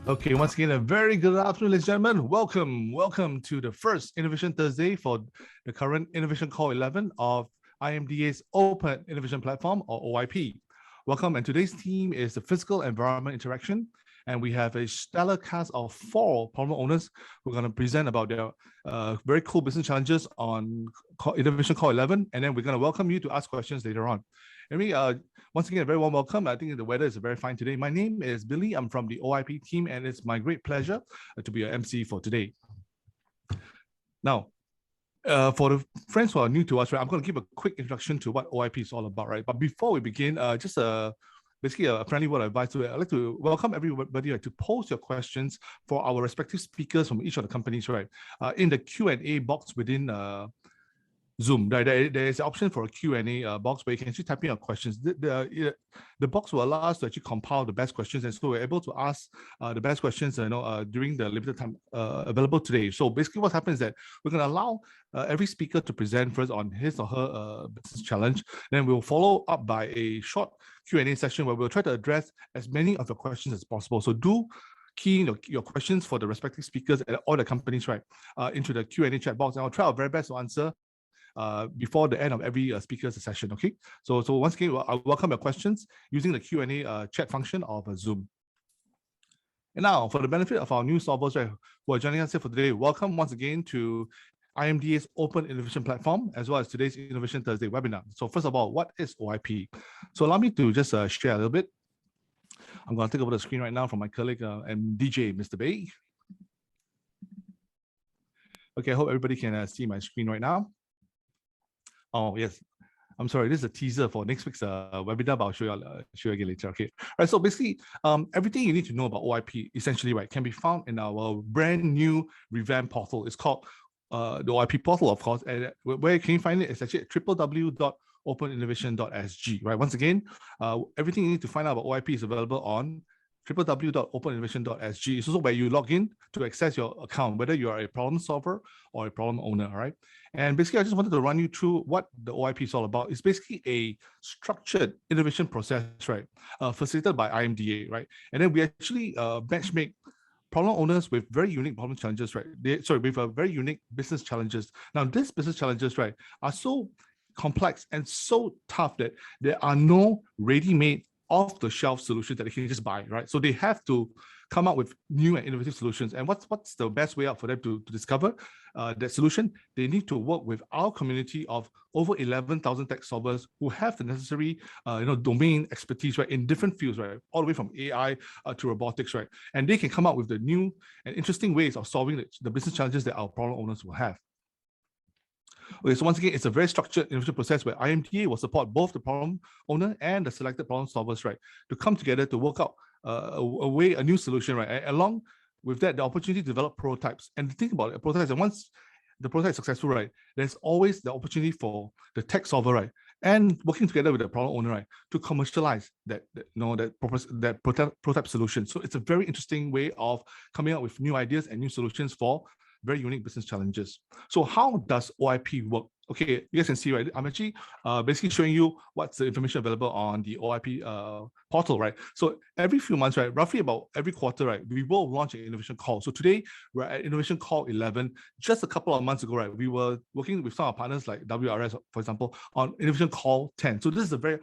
Okay, once again, a very good afternoon, ladies and gentlemen. Welcome to the first Innovation Thursday for the current Innovation Call 11 of IMDA's Open Innovation Platform, or OIP. Welcome, and today's theme is the physical environment interaction. And we have a stellar cast of 4 problem owners who are going to present about their very cool business challenges on Innovation Call 11. And then we're going to welcome you to ask questions later on. Anyway, once again, a very warm welcome. I think the weather is very fine today. My name is Billy. I'm from the OIP team, and it's my great pleasure to be your MC for today. Now, for the friends who are new to us, right, I'm going to give a quick introduction to what OIP is all about, right? But before we begin, basically a friendly word of advice. I'd like to welcome everybody to post your questions for our respective speakers from each of the companies, right? In the Q&A box within Zoom, right? There is an option for a Q&A box where you can actually type in your questions. The box will allow us to actually compile the best questions, and so we're able to ask the best questions, during the limited time available today. So basically, what happens is that we're going to allow every speaker to present first on his or her business challenge. Then we'll follow up by a short Q&A session where we'll try to address as many of your questions as possible. So do key in your questions for the respective speakers at all the companies, right, into the Q&A chat box, and I'll try our very best to answer before the end of every speaker's session. Okay, so once again, I'll welcome your questions using the Q&A chat function of Zoom. And now, for the benefit of our new solvers, right, who are joining us here for today, welcome once again to IMDA's Open Innovation Platform, as well as today's Innovation Thursday webinar. So first of all, what is OIP? So allow me to just share a little bit. I'm going to take over the screen right now from my colleague and DJ, Mr. Bay. Okay, I hope everybody can see my screen right now. Oh, yes. I'm sorry, this is a teaser for next week's webinar, but I'll show you again later. Okay. All right, so basically, everything you need to know about OIP, essentially, right, can be found in our brand new revamped portal. It's called the OIP portal, of course. And where can you find it? It's actually at www.openinnovation.sg, right? Once again, everything you need to find out about OIP is available on www.openinnovation.sg. It's also where you log in to access your account, whether you are a problem solver or a problem owner, all right? And basically, I just wanted to run you through what the OIP is all about. It's basically a structured innovation process, right, facilitated by IMDA, right? And then we actually benchmark problem owners with very unique problem challenges, right? With very unique business challenges. Now, these business challenges, right, are so complex and so tough that there are no ready-made off-the-shelf solutions that they can just buy, right? So they have to come up with new and innovative solutions. And what's the best way out for them to discover that solution? They need to work with our community of over 11,000 tech solvers who have the necessary domain expertise, right, in different fields, right, all the way from AI to robotics, right? And they can come up with the new and interesting ways of solving the business challenges that our problem owners will have. Okay, so once again, it's a very structured innovation process where IMDA will support both the problem owner and the selected problem solvers, right, to come together to work out a new solution, right? And along with that, the opportunity to develop prototypes. And think about it, prototypes. And once the prototype is successful, right, there's always the opportunity for the tech solver, right, and working together with the problem owner, right, to commercialize that prototype solution. So it's a very interesting way of coming up with new ideas and new solutions for very unique business challenges. So how does OIP work? Okay, you guys can see, right? I'm actually basically showing you what's the information available on the OIP portal, right? So every few months, right, roughly about every quarter, right, we will launch an innovation call. So today we're at Innovation Call 11. Just a couple of months ago, right, we were working with some of our partners like WRS, for example, on Innovation Call 10. So this is a very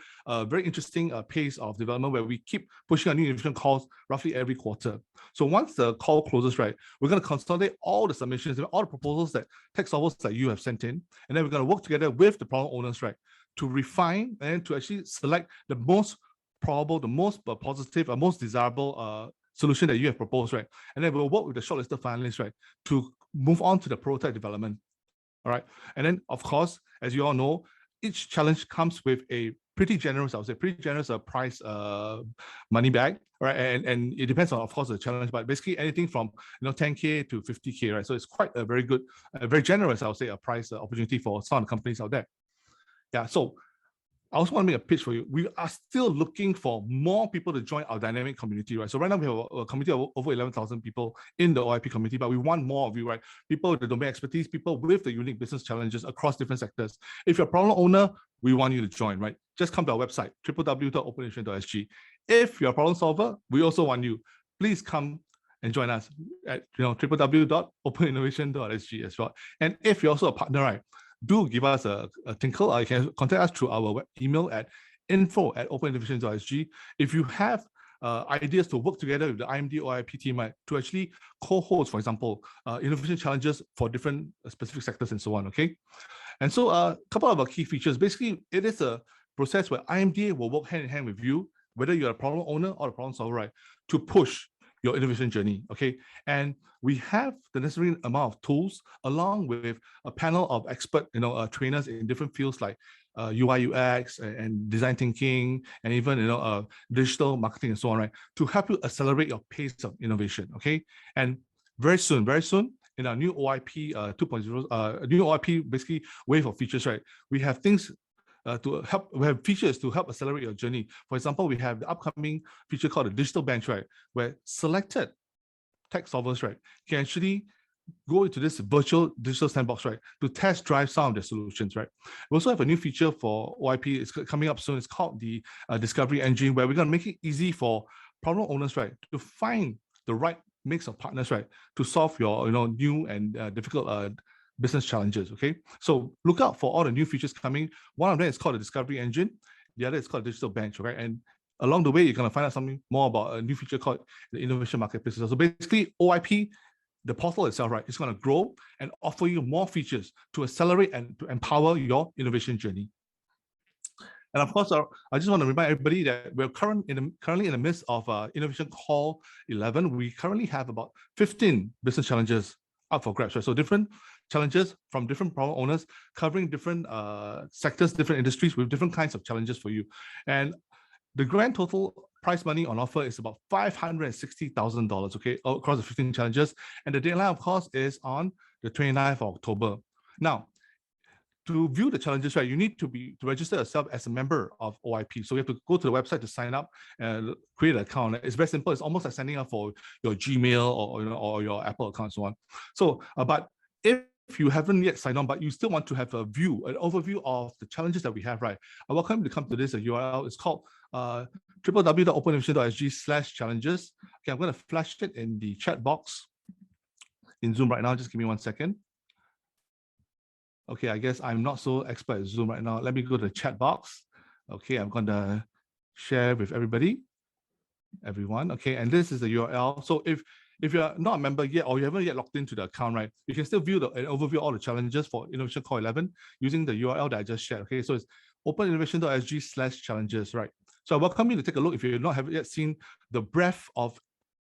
interesting pace of development where we keep pushing on new innovation calls roughly every quarter. So once the call closes, right, we're going to consolidate all the submissions, all the proposals that tech solvers that you have sent in, and then we're going to work together with the problem owners, right, to refine and to actually select the most probable, the most positive, most desirable solution that you have proposed, right? And then we'll work with the shortlisted finalists, right, to move on to the prototype development. All right. And then, of course, as you all know, each challenge comes with a pretty generous, I would say, price money bag, right? And it depends on, of course, the challenge, but basically anything from 10K to 50K, right? So it's quite a very good, very generous, I would say, a price opportunity for some companies out there. Yeah. So I also want to make a pitch for you. We are still looking for more people to join our dynamic community, right? So right now we have a community of over 11,000 people in the OIP community, but we want more of you, right? People with the domain expertise, people with the unique business challenges across different sectors. If you're a problem owner, we want you to join, right? Just come to our website, www.openinnovation.sg. If you're a problem solver, we also want you. Please come and join us at www.openinnovation.sg as well. And if you're also a partner, right, do give us a tinkle. You can contact us through our email at info@openinnovation.sg. If you have ideas to work together with the IMD OIP team, right, to actually co-host, for example, innovation challenges for different specific sectors and so on, okay? And so a couple of our key features, basically, it is a process where IMDA will work hand in hand with you, whether you're a problem owner or a problem solver, right, to push your innovation journey, okay? And we have the necessary amount of tools along with a panel of expert, trainers in different fields like UI, UX, and design thinking, and even, digital marketing and so on, right, to help you accelerate your pace of innovation, okay? And very soon, in our new OIP 2.0, new OIP basically wave of features, right, we have things we have features to help accelerate your journey. For example, we have the upcoming feature called the digital bench, right, where selected tech solvers, right, can actually go into this virtual digital sandbox, right, to test drive some of their solutions, right. We also have a new feature for OIP. It's coming up soon. It's called the discovery engine, where we're going to make it easy for problem owners, right, to find the right mix of partners, right, to solve your new and difficult business challenges, okay? So look out for all the new features coming. One of them is called the discovery engine. The other is called digital bench, okay? And along the way, you're going to find out something more about a new feature called the innovation marketplace. So basically, OIP, the portal itself, right, is going to grow and offer you more features to accelerate and to empower your innovation journey. And of course, I just want to remind everybody that we're currently in the midst of Innovation Call 11. We currently have about 15 business challenges up for grabs, right? So different challenges from different problem owners covering different sectors, different industries with different kinds of challenges for you. And the grand total prize money on offer is about $560,000, okay, across the 15 challenges. And the deadline, of course, is on the 29th of October. Now, to view the challenges, right, you need to register yourself as a member of OIP. So you have to go to the website to sign up and create an account. It's very simple. It's almost like signing up for your Gmail or your Apple account and so on. So, but if you haven't yet signed on, but you still want to have an overview of the challenges that we have, right, I welcome you to come to this URL. It's called www.openinnovation.sg/challenges. Okay, I'm going to flash it in the chat box in Zoom right now. Just give me 1 second. Okay, I guess I'm not so expert at Zoom right now. Let me go to the chat box. Okay, I'm going to share with everyone. Okay, and this is the URL. So if you're not a member yet or you haven't yet logged into the account, right, you can still view an overview of all the challenges for Innovation Call 11 using the URL that I just shared. Okay, so it's openinnovation.sg/challenges, right? So I welcome you to take a look if you haven't yet seen the breadth of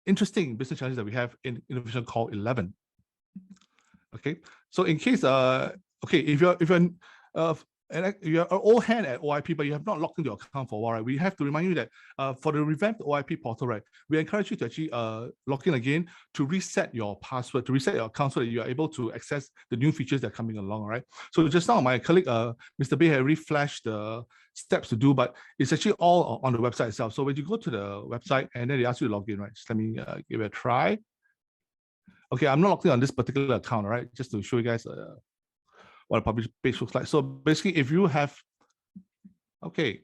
interesting business challenges that we have in Innovation Call 11. Okay, so in case okay, if you're an old hand at OIP, but you have not logged into your account for a while, right, we have to remind you that for the revamped OIP portal, right, we encourage you to actually log in again to reset your password, to reset your account so that you are able to access the new features that are coming along, right? So just now, my colleague, Mr. Bay, had already flashed the steps to do, but it's actually all on the website itself. So when you go to the website and then they ask you to log in, right, just let me give it a try. Okay, I'm not logged in on this particular account, right, just to show you guys what a published page looks like. So basically, if you have, okay,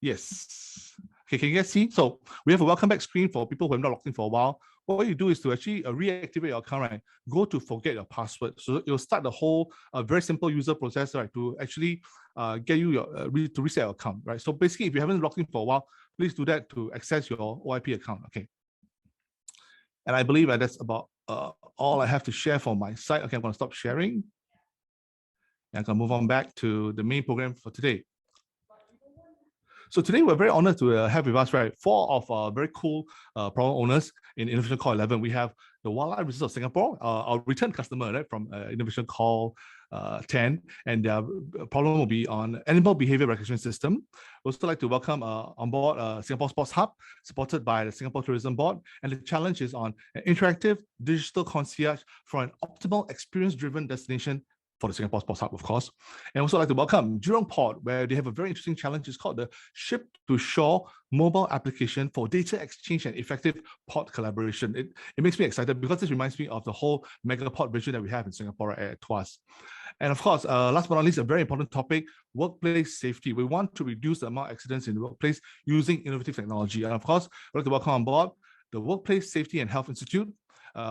yes. Okay, can you guys see? So we have a welcome back screen for people who have not logged in for a while. What you do is to actually reactivate your account, right? Go to forget your password. So you'll start the whole very simple user process, right, to actually get you to reset your account, right? So basically, if you haven't logged in for a while, please do that to access your OIP account, okay? And I believe that that's about all I have to share for my site. Okay, I'm going to stop sharing. And I'm going to move on back to the main program for today. So today we're very honored to have with us, right, 4 of our very cool problem owners in Innovation Call 11. We have the Wildlife Reserve of Singapore, our return customer, right, from Innovation Call 10, and their problem will be on animal behavior recognition system. We'd also like to welcome on board Singapore Sports Hub, supported by the Singapore Tourism Board, and the challenge is on an interactive digital concierge for an optimal experience-driven destination for the Singapore Sports Hub, of course. And also like to welcome Jurong Port, where they have a very interesting challenge. It's called the Ship to Shore mobile application for data exchange and effective port collaboration. It makes me excited because this reminds me of the whole mega port vision that we have in Singapore at Tuas. And of course, last but not least, a very important topic, workplace safety. We want to reduce the amount of accidents in the workplace using innovative technology. And of course, I'd like to welcome on board the Workplace Safety and Health Institute,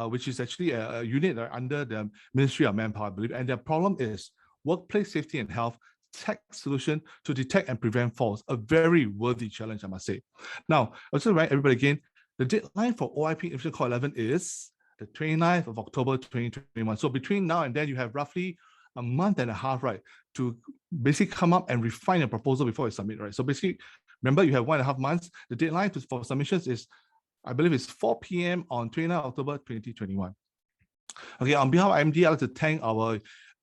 which is actually a unit under the Ministry of Manpower, I believe. And their problem is workplace safety and health tech solution to detect and prevent falls. A very worthy challenge, I must say. Now, I'll just remind everybody again, the deadline for OIP Innovation Core 11 is the 29th of October 2021. So between now and then, you have roughly a month and a half, right, to basically come up and refine your proposal before you submit, right? So basically, remember, you have 1.5 months. The deadline for submissions is, I believe it's 4 p.m. on 29th October 2021. Okay, on behalf of IMD, I'd like to thank our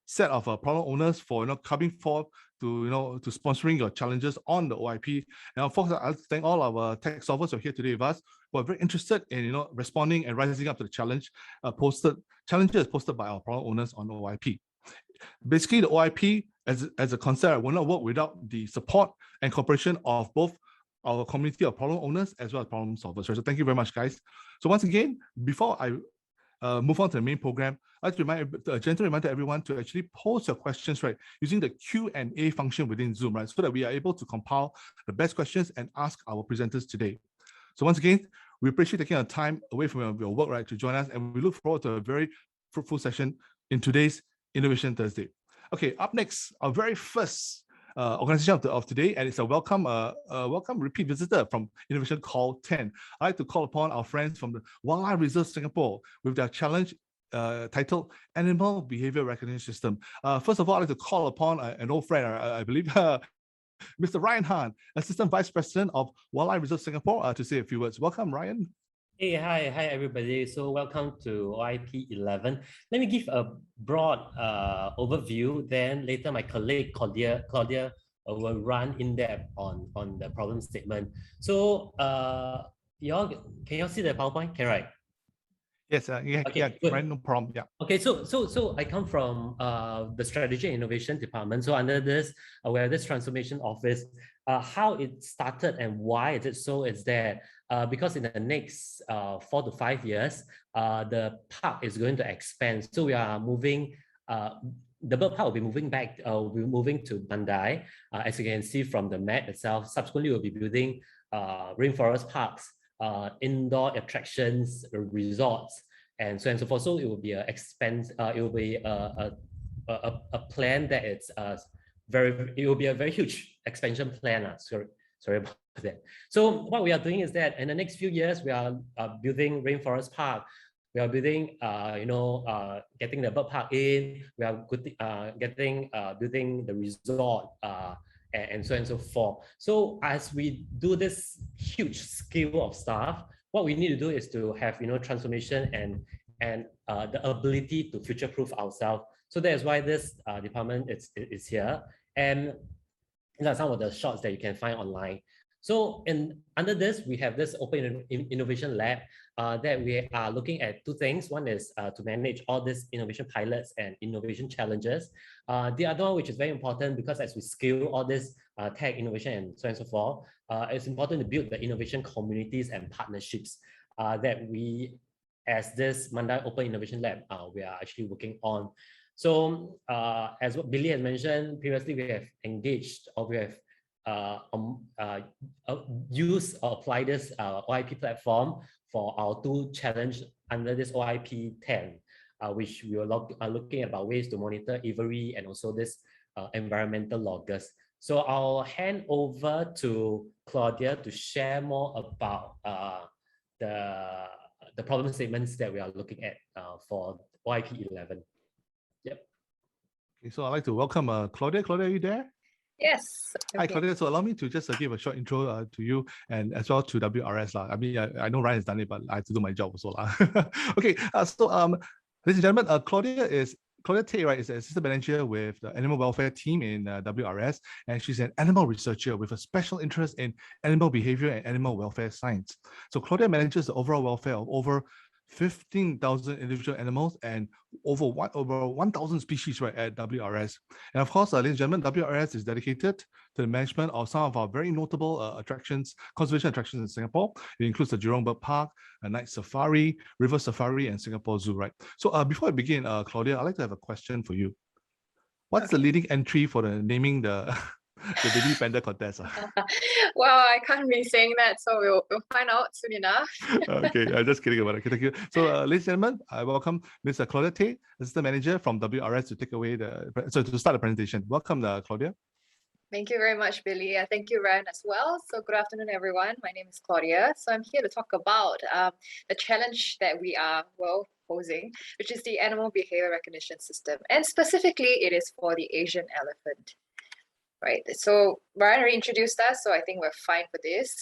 set of problem owners for coming forth to to sponsoring your challenges on the OIP. And of course, I'd like to thank all our tech solvers who are here today with us, who are very interested in responding and rising up to the challenges posted by our problem owners on OIP. Basically, the OIP as a concept will not work without the support and cooperation of both our community of problem owners as well as problem solvers. So thank you very much, guys. So once again, before I move on to the main program, I'd like to a gentle reminder to everyone to actually post your questions, right, using the Q&A function within Zoom, right, so that we are able to compile the best questions and ask our presenters today. So once again, we appreciate taking our time away from your work, right, to join us, and we look forward to a very fruitful session in today's Innovation Thursday. Okay, up next, our very first organization of today, and it's a welcome repeat visitor from Innovation Call 10. I'd like to call upon our friends from the Wildlife Reserve Singapore with their challenge titled Animal Behavior Recognition System. First of all, I'd like to call upon an old friend, I believe, Mr. Ryan Han, Assistant Vice President of Wildlife Reserve Singapore, to say a few words. Welcome, Ryan. Hey, hi everybody. So welcome to OIP 11. Let me give a broad overview. Then later my colleague Claudia will run in depth on the problem statement. So can y'all see the PowerPoint? Can right? Yes, right, no problem. Yeah. Okay, so I come from the Strategy and Innovation Department. So under this, we have this transformation office. How it started and why is it so is that because in the next 4 to 5 years, the park is going to expand. So we are moving. The bird park will be moving back. We'll be moving to Mandai, as you can see from the map itself. Subsequently, we'll be building rainforest parks, indoor attractions, resorts, and so on and so forth. So it will be a plan that it's it will be a very huge expansion plan. Sorry about that. So what we are doing is that in the next few years, we are building rainforest park. We are building, getting the bird park in. We are building the resort, and so on and so forth. So as we do this huge scale of stuff, what we need to do is to have transformation and the ability to future-proof ourselves. So that is why this department is here, and these are some of the shots that you can find online. So under this, we have this Open Innovation Lab that we are looking at 2 things. One is to manage all these innovation pilots and innovation challenges. The other one, which is very important, because as we scale all this tech innovation and so on and so forth, it's important to build the innovation communities and partnerships that we, as this Mandai Open Innovation Lab, we are actually working on. So as what Billy has mentioned previously, we have engaged, or we have use or apply this OIP platform for our 2 challenge under this OIP 10, which we are looking at about ways to monitor aviary and also this environmental loggers. So I'll hand over to Claudia to share more about the problem statements that we are looking at for OIP 11. Yep. Okay, so I'd like to welcome Claudia. Claudia, are you there? Yes. Okay. Hi, Claudia. So allow me to just give a short intro to you and as well to WRS. I mean, I know Ryan has done it, but I have to do my job also. Okay, so ladies and gentlemen, Claudia Tay, right, is an assistant manager with the animal welfare team in WRS, and she's an animal researcher with a special interest in animal behavior and animal welfare science. So Claudia manages the overall welfare of over 15,000 individual animals and over 1,000 species, right, at WRS. And of course, ladies and gentlemen, WRS is dedicated to the management of some of our very notable conservation attractions in Singapore. It includes the Jurong Bird Park, a night safari, river safari, and Singapore Zoo, right? So before I begin, Claudia, I'd like to have a question for you. What's the leading entry for the naming the the baby panda contest. Well, I can't be saying that, so we'll find out soon enough. Okay, I'm just kidding about it. Okay, thank you. So, ladies and gentlemen, I welcome Ms. Claudia Tate, Assistant Manager from WRS, to take away to start the presentation. Welcome, Claudia. Thank you very much, Billy. Thank you, Ryan, as well. So good afternoon, everyone. My name is Claudia. So I'm here to talk about the challenge that we are, posing, which is the animal behavior recognition system. And specifically, it is for the Asian elephant. Right. So Ryan already introduced us, so I think we're fine for this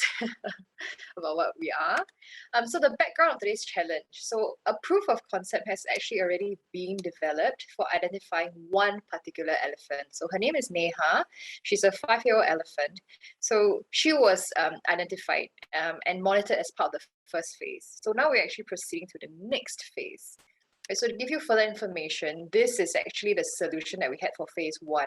about what we are. So the background of today's challenge. So a proof of concept has actually already been developed for identifying one particular elephant. So her name is Neha. She's a 5-year-old elephant. So she was identified and monitored as part of the first phase. So now we're actually proceeding to the next phase. So to give you further information, this is actually the solution that we had for phase 1.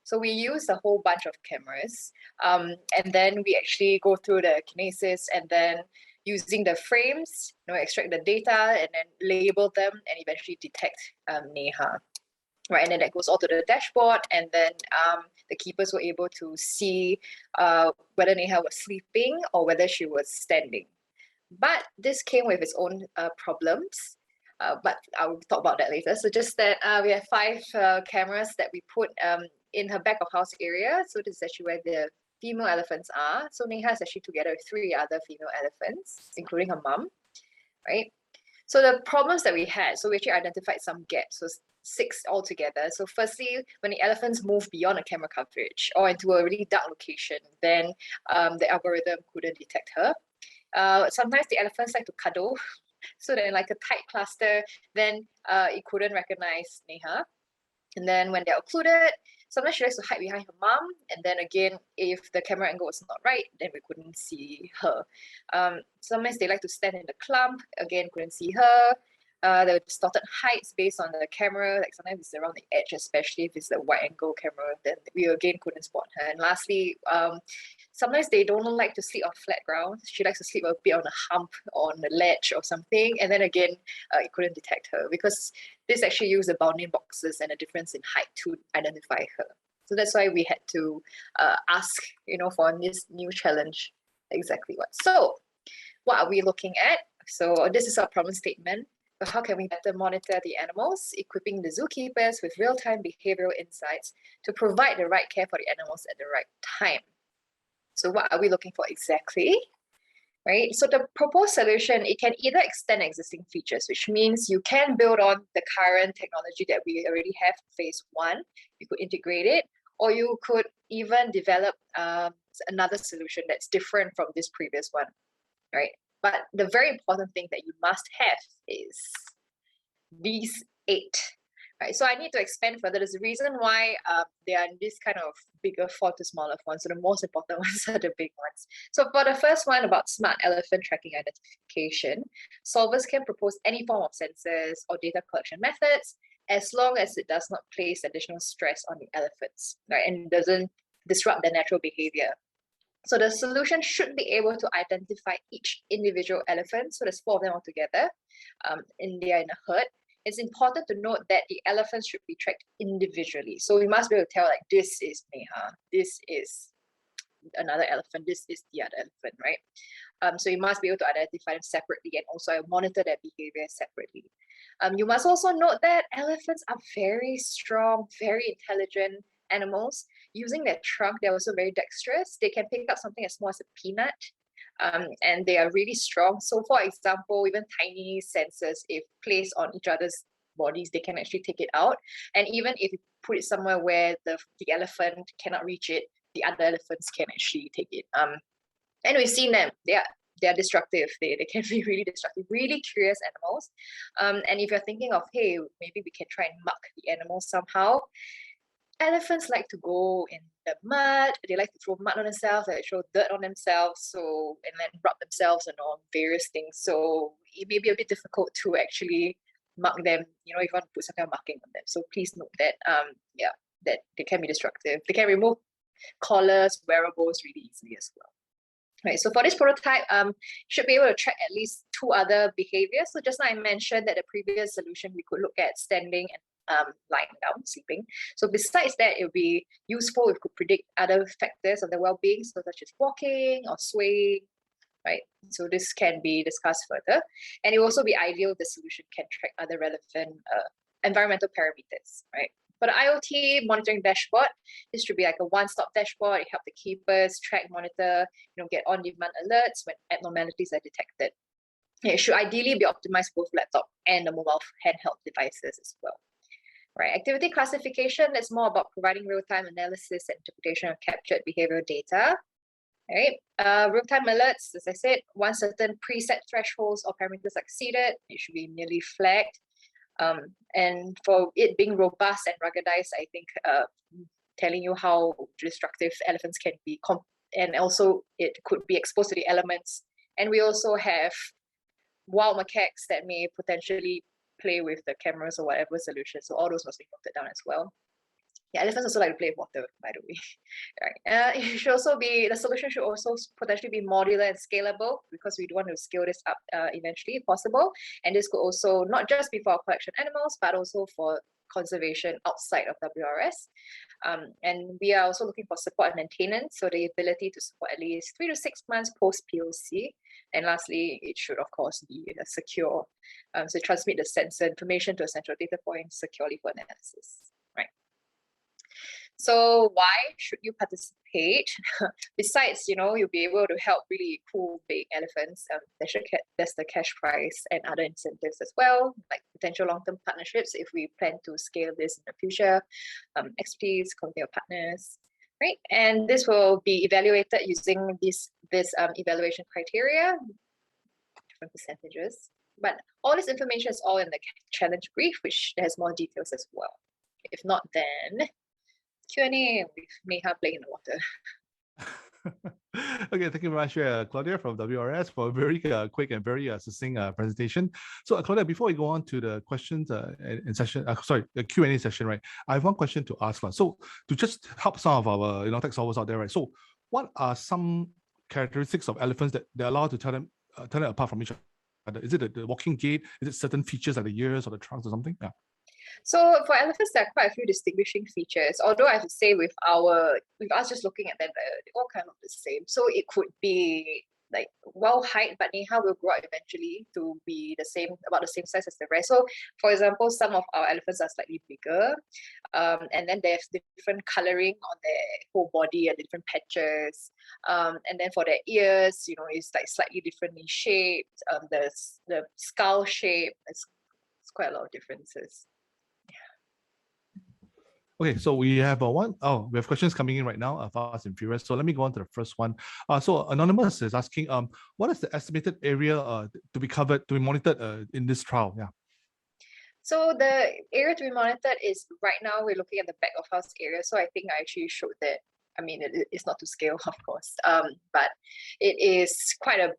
So we use a whole bunch of cameras, and then we actually go through the kinesis, and then using the frames, extract the data and then label them and eventually detect Neha. Right, and then that goes all to the dashboard, and then the keepers were able to see whether Neha was sleeping or whether she was standing. But this came with its own problems. But I'll talk about that later. So just that we have 5 cameras that we put in her back of house area. So this is actually where the female elephants are. So Neha is actually together with 3 other female elephants, including her mum, right? So the problems that we had, so we actually identified some gaps, so 6 altogether. So firstly, when the elephants move beyond the camera coverage or into a really dark location, then the algorithm couldn't detect her. Sometimes the elephants like to cuddle. So then like a tight cluster, then it couldn't recognize Neha. And then when they're occluded, sometimes she likes to hide behind her mom. And then again, if the camera angle was not right, then we couldn't see her. Sometimes they like to stand in the clump. Again, couldn't see her. The distorted heights based on the camera, like sometimes it's around the edge, especially if it's the wide angle camera, then we again couldn't spot her. And lastly, sometimes they don't like to sleep on flat ground. She likes to sleep a bit on a hump, on the ledge or something. And then again, it couldn't detect her because this actually used the bounding boxes and a difference in height to identify her. So that's why we had to ask, for this new challenge, exactly what. So what are we looking at? So this is our problem statement. So how can we better monitor the animals, equipping the zookeepers with real-time behavioral insights to provide the right care for the animals at the right time? So what are we looking for exactly? Right? So the proposed solution, it can either extend existing features, which means you can build on the current technology that we already have in phase 1. You could integrate it, or you could even develop another solution that's different from this previous one, right? But the very important thing that you must have is these 8. Right, so I need to expand further. There's a reason why they are in this kind of bigger font to smaller fonts. So the most important ones are the big ones. So for the first one about smart elephant tracking identification, solvers can propose any form of sensors or data collection methods as long as it does not place additional stress on the elephants, right, and doesn't disrupt their natural behavior. So the solution should be able to identify each individual elephant. So there's 4 of them altogether, and they are in a herd. It's important to note that the elephants should be tracked individually. So we must be able to tell, like, this is Neha, this is another elephant, this is the other elephant, right? So you must be able to identify them separately and also monitor their behavior separately. You must also note that elephants are very strong, very intelligent animals. Using their trunk, they're also very dexterous. They can pick up something as small as a peanut. And they are really strong. So for example, even tiny sensors, if placed on each other's bodies, they can actually take it out. And even if you put it somewhere where the elephant cannot reach it, the other elephants can actually take it. And we've seen them. They are destructive. They can be really destructive, really curious animals. And if you're thinking of, hey, maybe we can try and muck the animals somehow, elephants like to go in the mud. They like to throw mud on themselves, they throw dirt on themselves, so, and then rub themselves and on various things. So it may be a bit difficult to actually mark them, if you want to put some kind of marking on them. So please note that that they can be destructive. They can remove collars, wearables really easily as well. Right, so for this prototype, should be able to track at least 2 other behaviors. So just now I mentioned that the previous solution, we could look at standing and lying down, sleeping. So besides that, it would be useful if it could predict other factors of the well-being, so such as walking or swaying, right? So this can be discussed further. And it will also be ideal if the solution can track other relevant environmental parameters, right? For the IoT monitoring dashboard, this should be like a one-stop dashboard. It helps the keepers track, monitor, get on-demand alerts when abnormalities are detected. It should ideally be optimized for both laptop and the mobile handheld devices as well. Right, activity classification is more about providing real-time analysis and interpretation of captured behavioral data. Right, real-time alerts, as I said, once certain preset thresholds or parameters are exceeded, it should be immediately flagged. And for it being robust and ruggedized, I think telling you how destructive elephants can be, and also it could be exposed to the elements. And we also have wild macaques that may potentially play with the cameras or whatever solution. So all those must be noted down as well. Yeah, elephants also like to play with water, by the way. Right. It should also be, the solution should also potentially be modular and scalable, because we do want to scale this up eventually if possible. And this could also not just be for our collection animals, but also for conservation outside of WRS. And we are also looking for support and maintenance, so the ability to support at least 3 to 6 months post POC. And lastly, it should of course be secure, so transmit the sensor information to a central data point securely for analysis. Right. So why should you participate? Besides, you'll be able to help really cool big elephants. There's the cash prize and other incentives as well, like potential long-term partnerships if we plan to scale this in the future, expertise, compare partners, right? And this will be evaluated using this evaluation criteria, different percentages. But all this information is all in the challenge brief, which has more details as well. If not, then Q&A with Neha playing in the water. Okay, thank you very much, Claudia from WRS, for a very quick and very succinct presentation. So, Claudia, before we go on to the questions in session, the Q&A session, right? I have one question to ask. So, to just help some of our tech solvers out there, right? So, what are some characteristics of elephants that they're allowed to tell them apart from each other? Is it the walking gait? Is it certain features like the ears or the trunks or something? Yeah. So for elephants, there are quite a few distinguishing features. Although I have to say, with us just looking at them, they all kind of look the same. So it could be like height, but Neha will grow up eventually to be about the same size as the rest. So for example, some of our elephants are slightly bigger, and then there's different coloring on their whole body and different patches. And then for their ears, it's like slightly differently shaped. The skull shape, it's quite a lot of differences. Okay, so we have we have questions coming in right now, fast and furious. So let me go on to the first one. So Anonymous is asking, what is the estimated area to be monitored in this trial? Yeah. So the area to be monitored is, right now we're looking at the back of house area. So I think I actually showed that. I mean, it's not to scale, of course, but it is quite a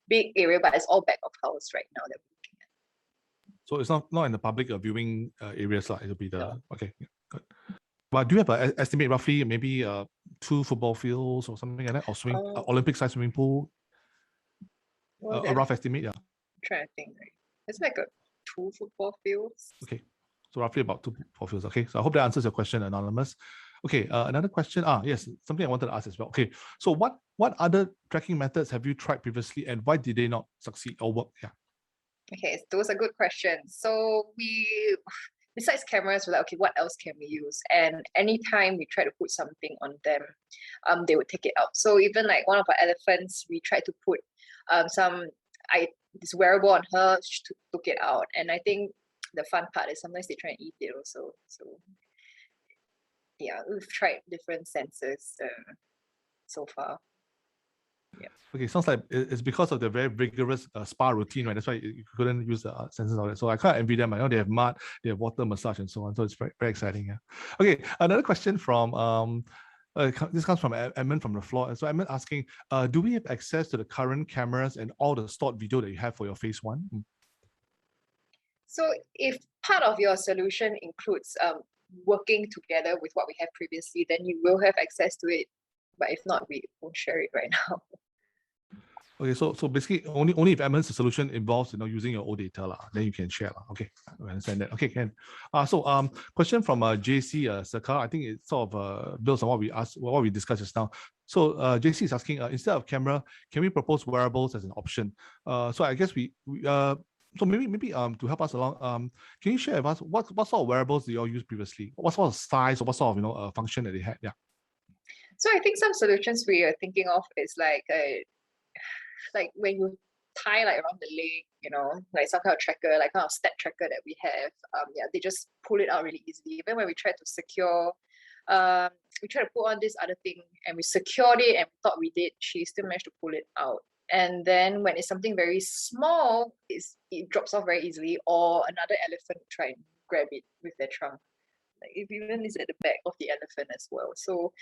big area, but it's all back of house right now that we're looking at. So it's not in the public viewing areas, it'll be the, okay, good. But do you have an estimate roughly, maybe 2 football fields or something like that, or Olympic-sized swimming pool? A rough estimate, yeah. I'm trying to think, right? It's like 2 football fields. Okay, so roughly about 2 football fields. Okay, so I hope that answers your question, Anonymous. Okay, another question. Yes, something I wanted to ask as well. Okay, so what other tracking methods have you tried previously, and why did they not succeed or work? Yeah. Okay, those are good questions. So besides cameras, we're like, okay, what else can we use? And anytime we try to put something on them, they would take it out. So even like one of our elephants, we tried to put this wearable on her, she took it out. And I think the fun part is sometimes they try and eat it also. So yeah, we've tried different sensors so far. Yeah. Okay, sounds like it's because of the very rigorous spa routine, right? That's why you couldn't use the sensors on it. So I can't envy them. I know they have mud, they have water massage and so on. So it's very, very exciting. Yeah. Okay, another question from this comes from Edmund from the floor. So Edmund asking, do we have access to the current cameras and all the stored video that you have for your phase 1? So if part of your solution includes working together with what we have previously, then you will have access to it. But if not, we won't share it right now. Okay, so basically only if Edmund's solution involves using your old data then you can share Okay, I understand that. Okay, can. Question from JC Sarkar. I think it sort of builds on what we discussed just now. So JC is asking, instead of camera, can we propose wearables as an option? So I guess so maybe to help us along, can you share with us what sort of wearables do you all use previously? What sort of size or what sort of function that they had? Yeah. So I think some solutions we are thinking of is like when you tie like around the leg, like some kind of tracker, like kind of step tracker that we have. Yeah, they just pull it out really easily. Even when we try to secure, we try to put on this other thing and we secured it and we thought we did, she still managed to pull it out. And then when it's something very small, it drops off very easily, or another elephant will try and grab it with their trunk. Like it even is at the back of the elephant as well. So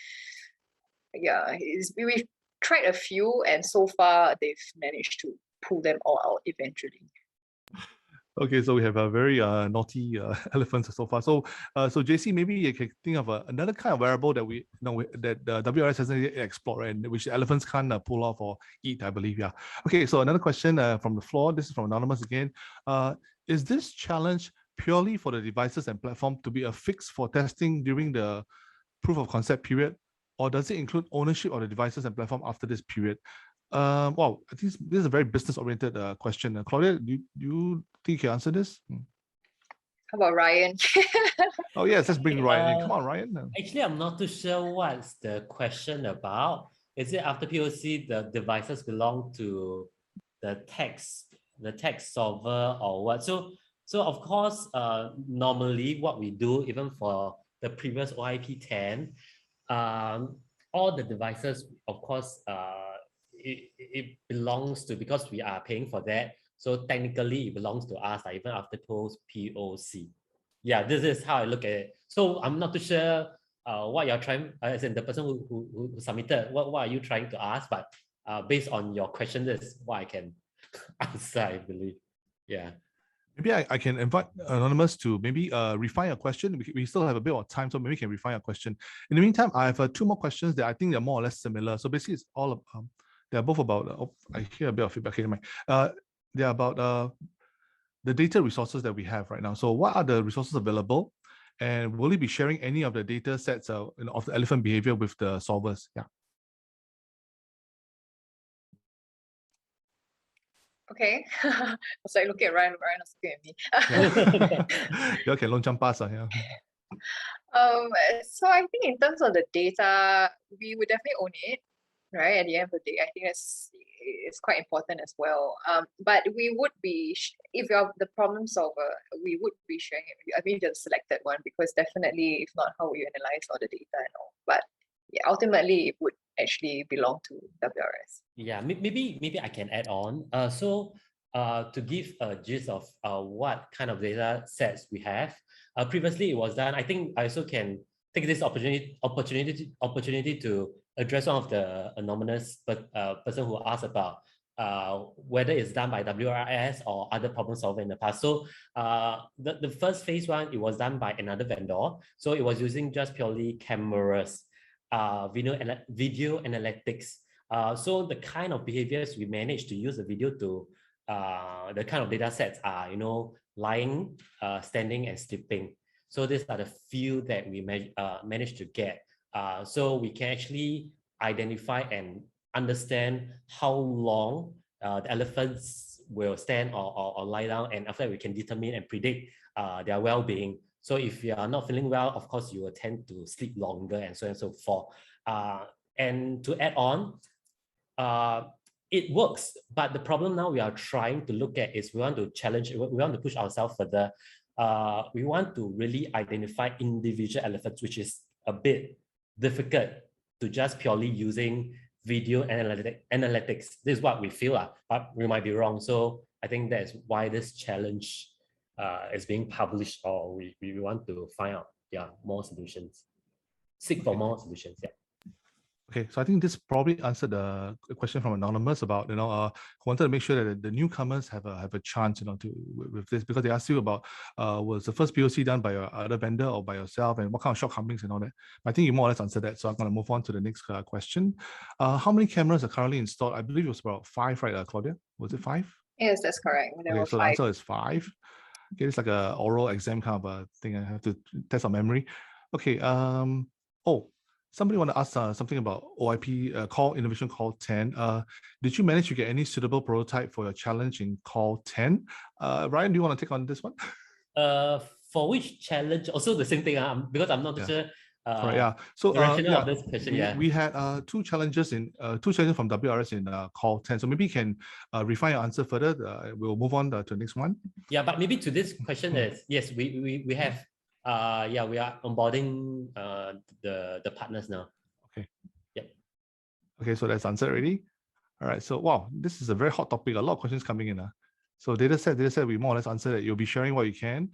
yeah, we've tried a few and so far they've managed to pull them all out eventually. Okay, so we have a very naughty elephants so far. So JC, maybe you can think of another kind of wearable that that the WRS hasn't yet explored, right? And which elephants can't pull off or eat, I believe. Yeah. Okay, so another question from the floor. This is from Anonymous again. Is this challenge purely for the devices and platform to be a fix for testing during the proof of concept period, or does it include ownership of the devices and platform after this period? Wow, I think this is a very business-oriented question. Claudia, do you think you can answer this? How about Ryan? Oh yes, let's bring Ryan in. Come on, Ryan. Actually, I'm not too sure what's the question about. Is it after POC the devices belong to the text solver or what? So of course, normally what we do, even for the previous OIP 10, all the devices, of course, it belongs to, because we are paying for that. So technically it belongs to us, even after post POC. Yeah, this is how I look at it. So I'm not too sure what you're trying, as in the person who submitted, what are you trying to ask? But based on your question, this is what I can answer, I believe. Yeah. Maybe I can invite Anonymous to maybe refine your question. We still have a bit of time, so maybe we can refine your question. In the meantime, I have two more questions that I think they're more or less similar. So basically, it's all they're both about. I hear a bit of feedback here. They're about the data resources that we have right now. So what are the resources available? And will you be sharing any of the data sets of the elephant behavior with the solvers? Yeah. Okay. I was like looking at Ryan was looking at me. You can launch pass. Yeah. So I think in terms of the data, we would definitely own it, right? At the end of the day, I think it's quite important as well. But we would be, if you're the problem solver, we would be sharing it with you. I mean, the selected one, because definitely, if not, how will you analyze all the data and all? But yeah, ultimately, it would actually belong to WRS. Yeah, maybe I can add on. So to give a gist of what kind of data sets we have, previously it was done. I think I also can take this opportunity to address one of the anonymous person who asked about whether it's done by WRS or other problem solver in the past. So the first phase one, it was done by another vendor. So it was using just purely cameras, video analytics. So the kind of behaviors we managed to use the video to, the kind of data sets are, lying, standing, and sleeping. So these are the few that we managed to get. So we can actually identify and understand how long the elephants will stand or lie down, and after that we can determine and predict their well-being. So if you are not feeling well, of course you will tend to sleep longer and so on and so forth. And to add on, it works, but the problem now we are trying to look at is we want to challenge, we want to push ourselves further. We want to really identify individual elephants, which is a bit difficult to just purely using video analytics. This is what we feel, but we might be wrong. So I think that's why this challenge is being published, or we want to find out more solutions, seek for more solutions. Yeah. Okay, so I think this probably answered the question from Anonymous about, who wanted to make sure that the newcomers have a chance, with this, because they asked you about, was the first POC done by your other vendor or by yourself, and what kind of shortcomings and all that. I think you more or less answered that, so I'm going to move on to the next question. How many cameras are currently installed? I believe it was about 5, right, Claudia? Was it 5? Yes, that's correct. There Okay, were so the 5. answer is 5. Okay, it's like a oral exam kind of a thing. I have to test on memory. Okay. Somebody want to ask something about OIP call innovation call 10. Did you manage to get any suitable prototype for your challenge in call 10? Ryan, do you want to take on this one? For which challenge? Also the same thing, because I'm not sure. Correct, yeah. So the rationale of this question, we had two challenges from WRS in call 10. So maybe you can refine your answer further. We'll move on to the next one. Yeah, but maybe to this question is, yes, we have we are onboarding the partners now. Okay. Yep. Okay, so that's answered already. All right. So wow, this is a very hot topic. A lot of questions coming in. So data set, we more or less answered that. You'll be sharing what you can.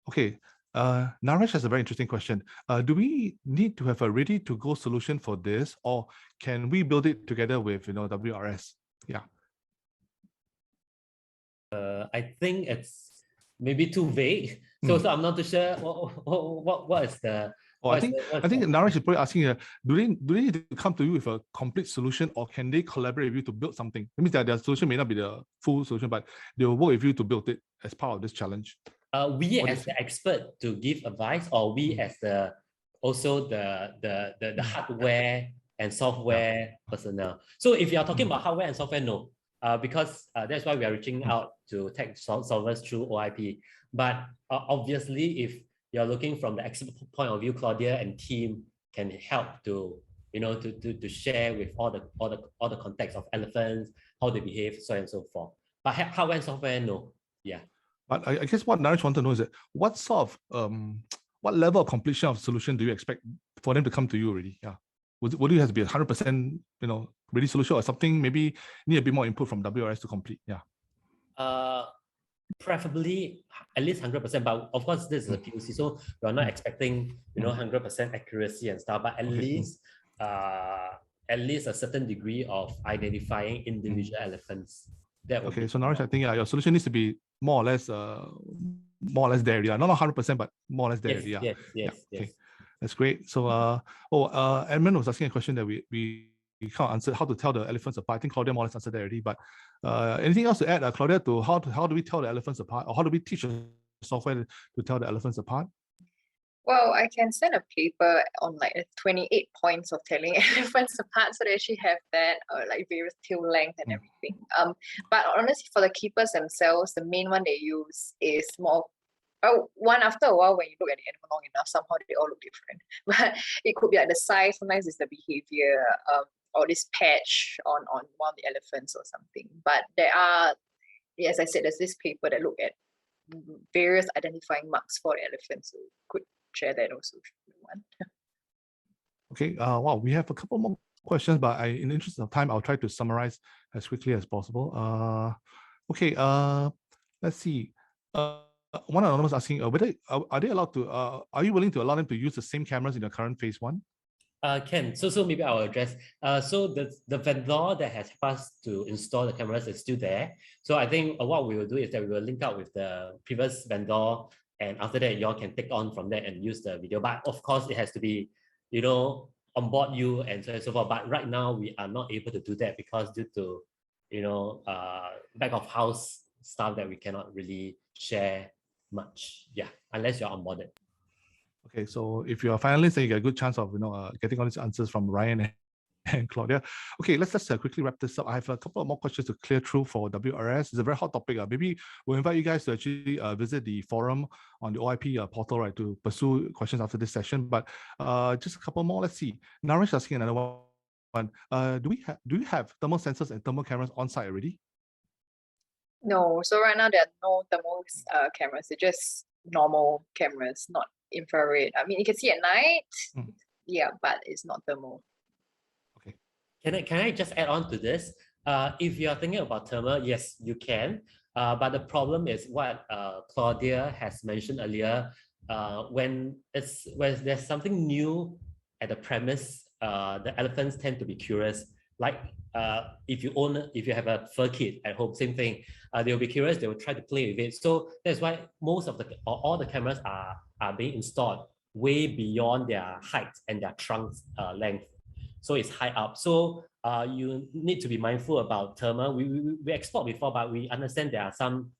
Okay. Naresh has a very interesting question. Do we need to have a ready-to-go solution for this, or can we build it together with WRS? Yeah. I think it's maybe too vague. So I'm not too sure what is the. I think Naresh is probably asking, do they need to come to you with a complete solution, or can they collaborate with you to build something? That means that their solution may not be the full solution, but they will work with you to build it as part of this challenge. We as the expert to give advice, or we as the hardware and software personnel. So if you are talking about hardware and software, no, because that's why we are reaching out to tech solvers through OIP. But obviously, if you're looking from the expert point of view, Claudia and team can help to to share with all the context of elephants, how they behave, so on and so forth. But hardware and software, no. Yeah. But I guess what Naresh wanted to know is that what sort of what level of completion of solution do you expect for them to come to you already? Yeah. Would you have to be 100% ready solution, or something maybe need a bit more input from WRS to complete? Yeah. Preferably at least 100%, but of course this is a POC, so we're not expecting 100% accuracy and stuff, but at least a certain degree of identifying individual elephants. Okay, so Naresh, I think your solution needs to be more or less there. Yeah, not 100%, but more or less there. Yes. Okay, that's great. So Edmund was asking a question that we can't answer, how to tell the elephants apart. I think Claudia more or less answered that already. But anything else to add, Claudia, to how do we tell the elephants apart, or how do we teach the software to tell the elephants apart? Well, I can send a paper on like 28 points of telling elephants apart, so they actually have that, like various tail length and everything. But honestly, for the keepers themselves, the main one they use is more. One, after a while, when you look at the animal long enough, somehow they all look different. But it could be like the size, sometimes it's the behavior, or this patch on one of the elephants or something. But there are, as I said, there's this paper that look at various identifying marks for the elephants. So could share that also if you want. Okay. Wow, we have a couple more questions, but in the interest of time, I'll try to summarize as quickly as possible. Okay. Let's see. One anonymous asking, whether are they allowed to? Are you willing to allow them to use the same cameras in the current phase 1? Can. So maybe I'll address. So the vendor that has helped us to install the cameras is still there. So I think what we will do is that we will link up with the previous vendor, and after that, y'all can take on from there and use the video. But of course, it has to be, on board you and so on and so forth. But right now, we are not able to do that because due to, back of house stuff that we cannot really share much. Yeah, unless you're onboarded. Okay, so if you're a finalist, then you get a good chance of getting all these answers from Ryan and Claudia. Okay, let's quickly wrap this up. I have a couple of more questions to clear through for WRS. It's a very hot topic. Maybe we'll invite you guys to actually visit the forum on the OIP portal, right, to pursue questions after this session. But just a couple more. Let's see. Naresh asking another one. Do you have thermal sensors and thermal cameras on site already? No. So right now there are no thermal cameras. They're just normal cameras, not infrared. I mean, you can see at night. Yeah, but it's not thermal. Can I just add on to this? If you are thinking about thermal, yes, you can. But the problem is what Claudia has mentioned earlier. When there's something new at the premise, the elephants tend to be curious. Like if you have a fur kid at home, same thing. They'll be curious. They will try to play with it. So that's why all the cameras are being installed way beyond their height and their trunk's length. So it's high up. So you need to be mindful about thermal. We explored before, but we understand there are some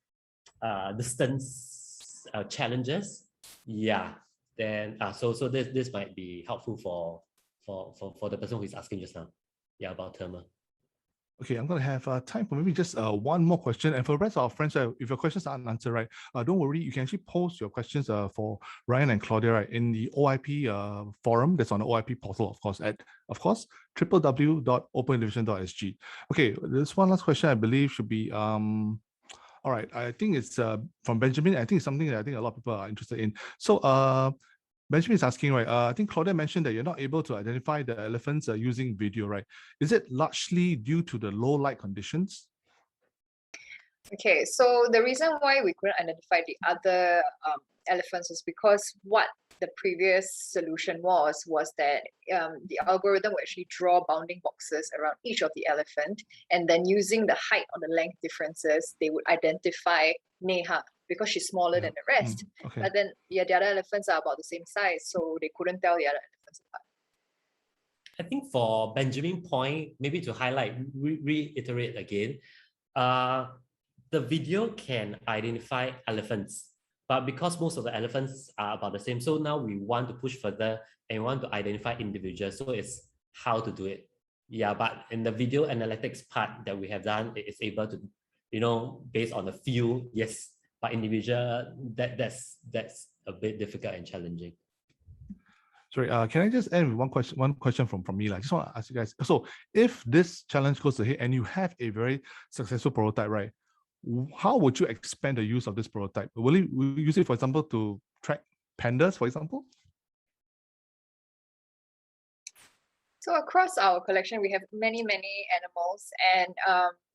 distance challenges. Yeah. Then so this might be helpful for the person who is asking just now. Yeah, about thermal. Okay, I'm going to have time for maybe just one more question. And for the rest of our friends, if your questions aren't answered, right, don't worry. You can actually post your questions for Ryan and Claudia, right, in the OIP forum that's on the OIP portal, of course, at, www.openinnovation.sg. Okay, there's one last question I believe should be, all right, I think it's from Benjamin. I think it's something that I think a lot of people are interested in. So, Benjamin is asking, right, I think Claudia mentioned that you're not able to identify the elephants using video, right? Is it largely due to the low light conditions? Okay, so the reason why we couldn't identify the other elephants is because what the previous solution was that the algorithm would actually draw bounding boxes around each of the elephant, and then using the height or the length differences, they would identify Neha because she's smaller than the rest. Okay. But then the other elephants are about the same size, so they couldn't tell the other elephants apart. I think for Benjamin's point, maybe to highlight, reiterate again, the video can identify elephants, but because most of the elephants are about the same, so now we want to push further and want to identify individuals. So it's how to do it. Yeah, but in the video analytics part that we have done, it's able to, based on the few, yes, but individual, that's a bit difficult and challenging. Sorry, can I just end with one question from me? I just want to ask you guys. So if this challenge goes ahead and you have a very successful prototype, right? How would you expand the use of this prototype? Will you use it, for example, to track pandas, for example? So across our collection, we have many animals, and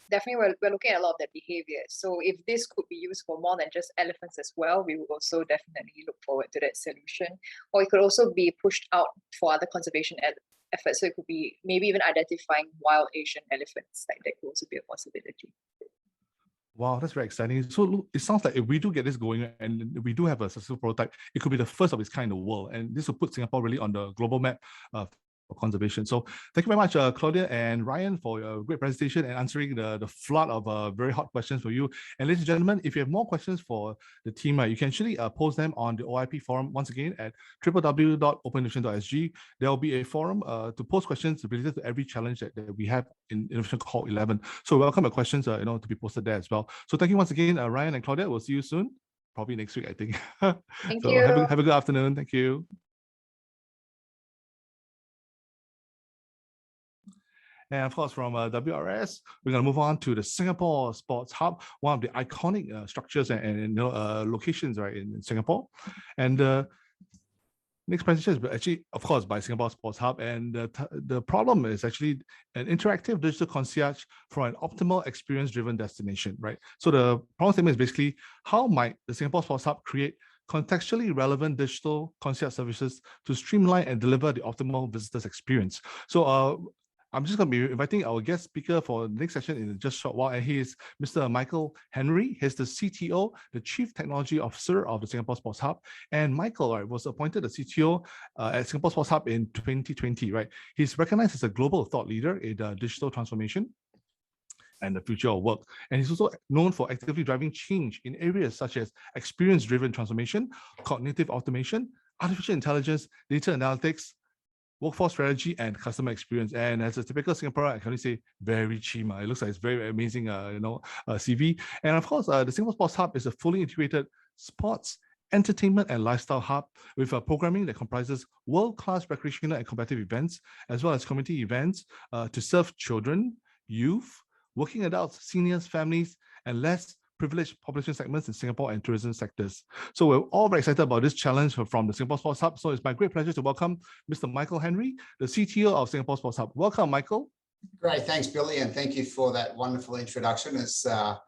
definitely we're looking at a lot of their behavior. So if this could be used for more than just elephants as well, we would also definitely look forward to that solution. Or it could also be pushed out for other conservation efforts. So it could be maybe even identifying wild Asian elephants. Like that could also be a possibility. Wow, that's very exciting. So look, it sounds like if we do get this going and we do have a successful prototype, it could be the first of its kind in the world. And this will put Singapore really on the global map for conservation. So thank you very much, Claudia and Ryan, for your great presentation and answering the flood of very hot questions for you. And ladies and gentlemen, if you have more questions for the team, you can actually post them on the OIP forum once again at www.openinnovation.sg. There will be a forum to post questions related to every challenge that we have in Innovation Call 11. So welcome your questions to be posted there as well. So thank you once again, Ryan and Claudia. We'll see you soon, probably next week, I think. Thank so you. Have a good afternoon. Thank you. And of course, from WRS, we're going to move on to the Singapore Sports Hub, one of the iconic structures and locations right in Singapore. And next presentation is actually, of course, by Singapore Sports Hub. And the problem is actually an interactive digital concierge for an optimal experience-driven destination, right? So the problem statement is basically, how might the Singapore Sports Hub create contextually relevant digital concierge services to streamline and deliver the optimal visitors experience? So I'm just going to be inviting our guest speaker for the next session in just a short while, and he is Mr. Michael Henry. He's the CTO, the Chief Technology Officer of the Singapore Sports Hub. And Michael was appointed the CTO at Singapore Sports Hub in 2020, right? He's recognized as a global thought leader in digital transformation and the future of work. And he's also known for actively driving change in areas such as experience-driven transformation, cognitive automation, artificial intelligence, data analytics, workforce strategy, and customer experience. And as a typical Singaporean, I can only say very chima. It looks like it's very amazing, CV. And of course, the Singapore Sports Hub is a fully integrated sports, entertainment, and lifestyle hub with a programming that comprises world-class recreational and competitive events, as well as community events to serve children, youth, working adults, seniors, families, and less privileged population segments in Singapore and tourism sectors. So we're all very excited about this challenge from the Singapore Sports Hub. So it's my great pleasure to welcome Mr. Michael Henry, the CTO of Singapore Sports Hub. Welcome, Michael. Great, thanks, Billy, and thank you for that wonderful introduction. It's a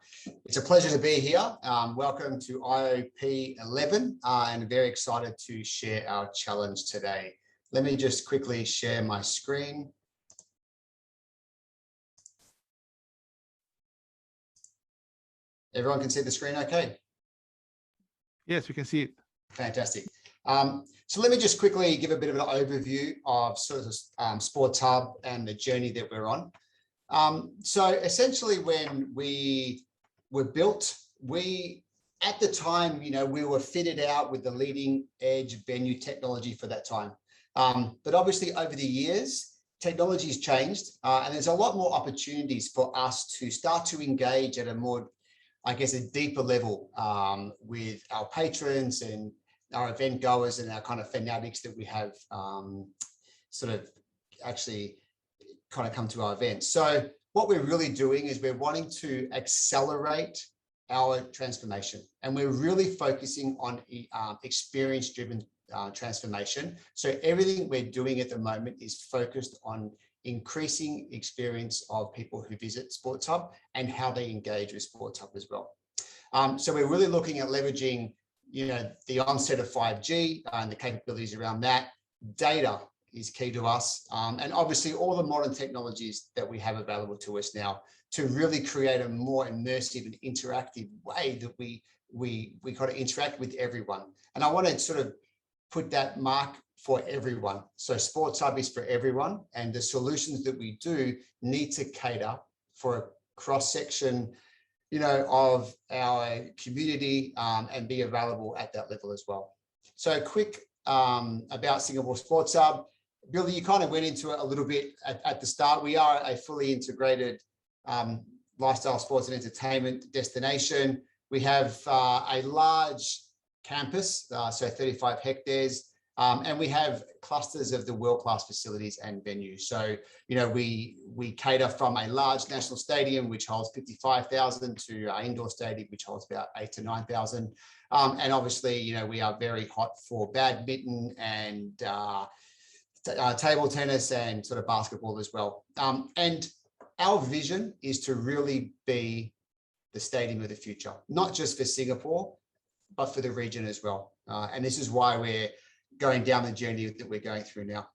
pleasure to be here. Welcome to IOP 11, and very excited to share our challenge today. Let me just quickly share my screen. Everyone can see the screen okay? Yes, we can see it. Fantastic. So let me just quickly give a bit of an overview of sort of Sports Hub and the journey that we're on. So essentially when we were built, at the time, we were fitted out with the leading edge venue technology for that time. But obviously over the years, technology has changed and there's a lot more opportunities for us to start to engage at a more, I guess, a deeper level with our patrons and our event goers and our kind of fanatics that we have sort of actually kind of come to our events. So what we're really doing is we're wanting to accelerate our transformation, and we're really focusing on experience-driven transformation. So everything we're doing at the moment is focused on increasing experience of people who visit Sports Hub and how they engage with Sports Hub as well. So we're really looking at leveraging, the onset of 5G and the capabilities around that. Data is key to us, and obviously all the modern technologies that we have available to us now to really create a more immersive and interactive way that we kind of interact with everyone. And I want to sort of put that mark for everyone. So Sports Hub is for everyone, and the solutions that we do need to cater for a cross-section, of our community and be available at that level as well. So quick about Singapore Sports Hub. Billy, you kind of went into it a little bit at the start. We are a fully integrated lifestyle, sports and entertainment destination. We have a large campus, so 35 hectares, and we have clusters of the world-class facilities and venues. So, we cater from a large national stadium, which holds 55,000, to our indoor stadium, which holds about 8,000 to 9,000. And obviously, we are very hot for badminton and table tennis and sort of basketball as well. And our vision is to really be the stadium of the future, not just for Singapore, but for the region as well. And this is why we're going down the journey that we're going through now.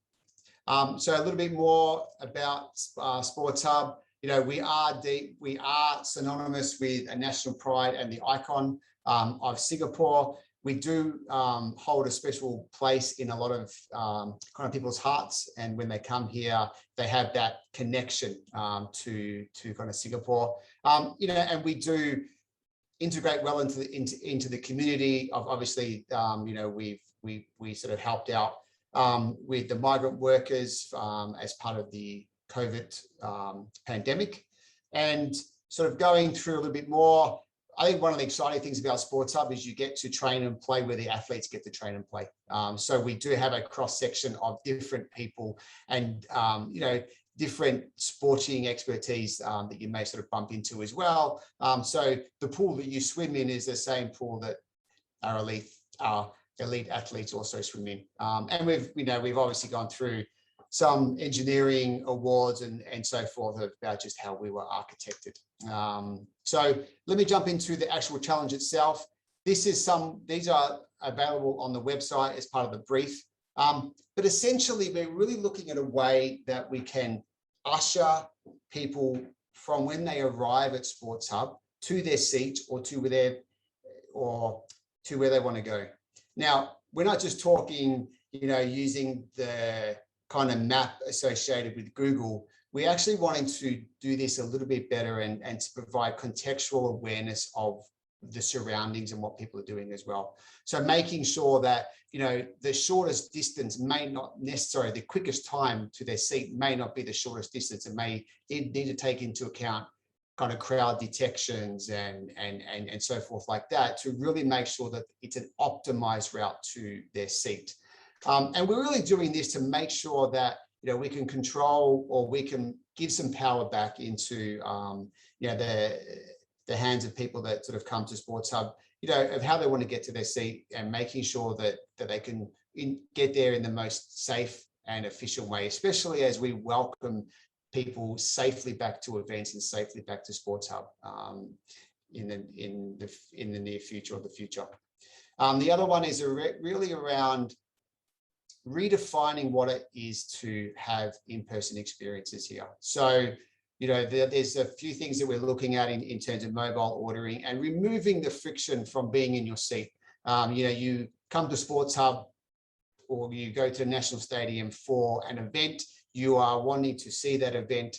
So a little bit more about Sports Hub. We are synonymous with a national pride and the icon of Singapore. We do hold a special place in a lot of kind of people's hearts, and when they come here, they have that connection to kind of Singapore. And we do integrate well into the community. Of obviously, we sort of helped out with the migrant workers as part of the COVID pandemic, and sort of going through a little bit more. I think one of the exciting things about Sports Hub is you get to train and play where the athletes get to train and play. So we do have a cross section of different people and, different sporting expertise that you may sort of bump into as well. So the pool that you swim in is the same pool that our elite athletes also swim in. And we've obviously gone through some engineering awards and so forth about just how we were architected. So let me jump into the actual challenge itself. These are available on the website as part of the brief. But essentially, we're really looking at a way that we can usher people from when they arrive at Sports Hub to their seat or to where they want to go. Now, we're not just talking, using the kind of map associated with Google. We actually wanted to do this a little bit better and to provide contextual awareness of the surroundings and what people are doing as well. So making sure that, the shortest distance may not necessarily, the quickest time to their seat may not be the shortest distance. It may need to take into account kind of crowd detections and so forth like that to really make sure that it's an optimized route to their seat. And we're really doing this to make sure that, we can control or we can give some power back into, the hands of people that sort of come to Sports Hub, of how they want to get to their seat and making sure that they can get there in the most safe and efficient way, especially as we welcome people safely back to events and safely back to Sports Hub in the near future or the future. The other one is really around redefining what it is to have in-person experiences here. So, you know, there's a few things that we're looking at in terms of mobile ordering and removing the friction from being in your seat. You know, you come to Sports Hub or you go to National Stadium for an event, you are wanting to see that event.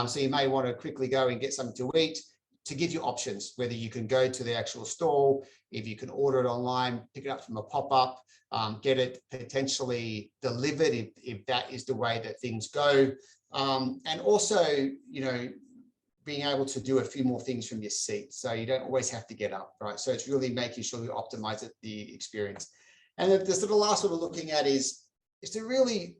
So you may want to quickly go and get something to eat, to give you options, whether you can go to the actual stall, if you can order it online, pick it up from a pop-up, get it potentially delivered if that is the way that things go. And also, you know, being able to do a few more things from your seat. So you don't always have to get up, right? So it's really making sure you optimize the experience. And the sort of last one we're looking at is to really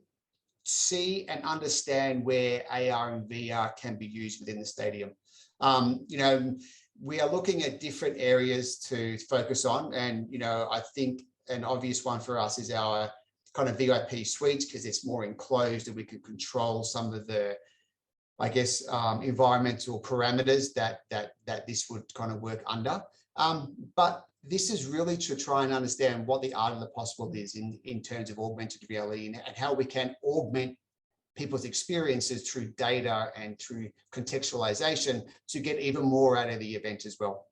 see and understand where AR and VR can be used within the stadium. You know, we are looking at different areas to focus on. And, you know, I think an obvious one for us is our kind of VIP suites, because it's more enclosed and we can control some of the, I guess, environmental parameters that this would kind of work under. But this is really to try and understand what the art of the possible is in terms of augmented reality and how we can augment people's experiences through data and through contextualization to get even more out of the event as well.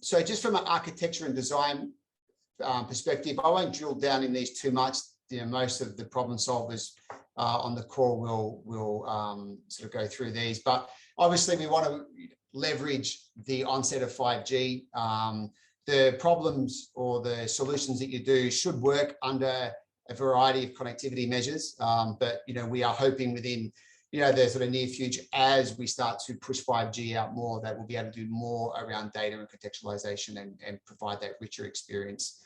So just from an architecture and design perspective, I won't drill down in these too much. You know, most of the problem solvers on the call will sort of go through these, but obviously we want to leverage the onset of 5G. The problems or the solutions that you do should work under a variety of connectivity measures, but you know, we are hoping within, you know, the sort of near future, as we start to push 5G out more, that we'll be able to do more around data and contextualization and provide that richer experience.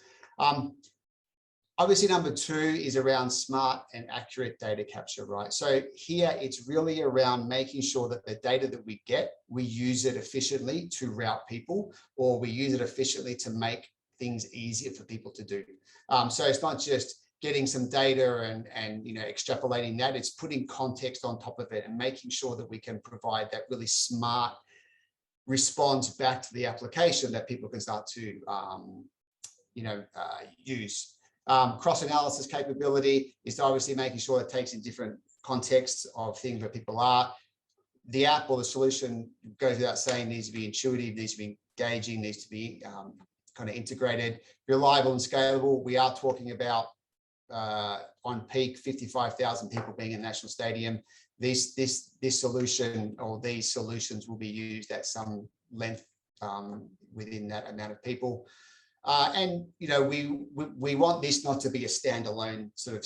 Obviously, number two is around smart and accurate data capture, right? So here it's really around making sure that the data that we get, we use it efficiently to route people, or we use it efficiently to make things easier for people to do. So it's not just getting some data and you know, extrapolating that, it's putting context on top of it and making sure that we can provide that really smart response back to the application that people can start to you know, use. Cross-analysis capability is obviously making sure it takes in different contexts of things where people are. The app or the solution, goes without saying, needs to be intuitive, needs to be engaging, needs to be kind of integrated, reliable and scalable. We are talking about on peak 55,000 people being in National Stadium. This solution or these solutions will be used at some length within that amount of people. And you know, we want this not to be a standalone sort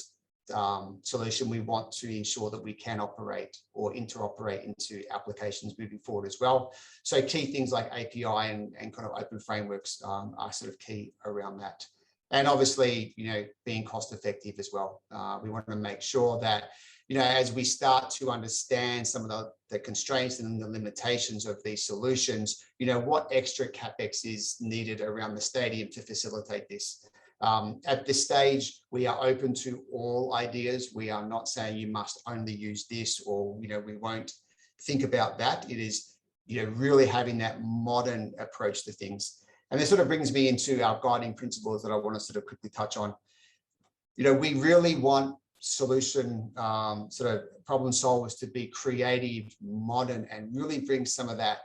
of solution. We want to ensure that we can operate or interoperate into applications moving forward as well. So key things like API and kind of open frameworks are sort of key around that. And obviously, you know, being cost effective as well. We want to make sure that, you know, as we start to understand some of the constraints and the limitations of these solutions, you know, what extra CapEx is needed around the stadium to facilitate this. At this stage, we are open to all ideas. We are not saying you must only use this, or, you know, we won't think about that. It is, you know, really having that modern approach to things. And this sort of brings me into our guiding principles that I want to sort of quickly touch on. You know, we really want solution sort of problem solvers to be creative, modern, and really bring some of that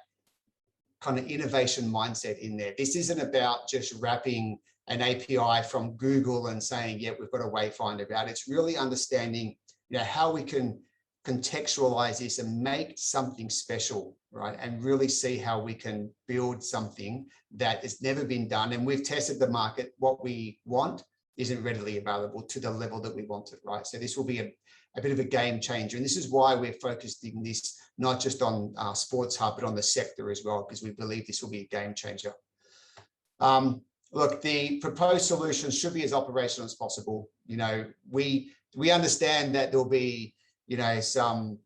kind of innovation mindset in there. This isn't about just wrapping an API from Google and saying, yeah, we've got a wayfinder about it. It's really understanding, you know, how we can contextualize this and make something special, right? And really see how we can build something that has never been done. And we've tested the market. What we want isn't readily available to the level that we want it, right? So this will be a bit of a game changer. And this is why we're focusing this not just on Sports Hub, but on the sector as well, because we believe this will be a game changer. Look, the proposed solutions should be as operational as possible. You know, we understand that there'll be, you know, some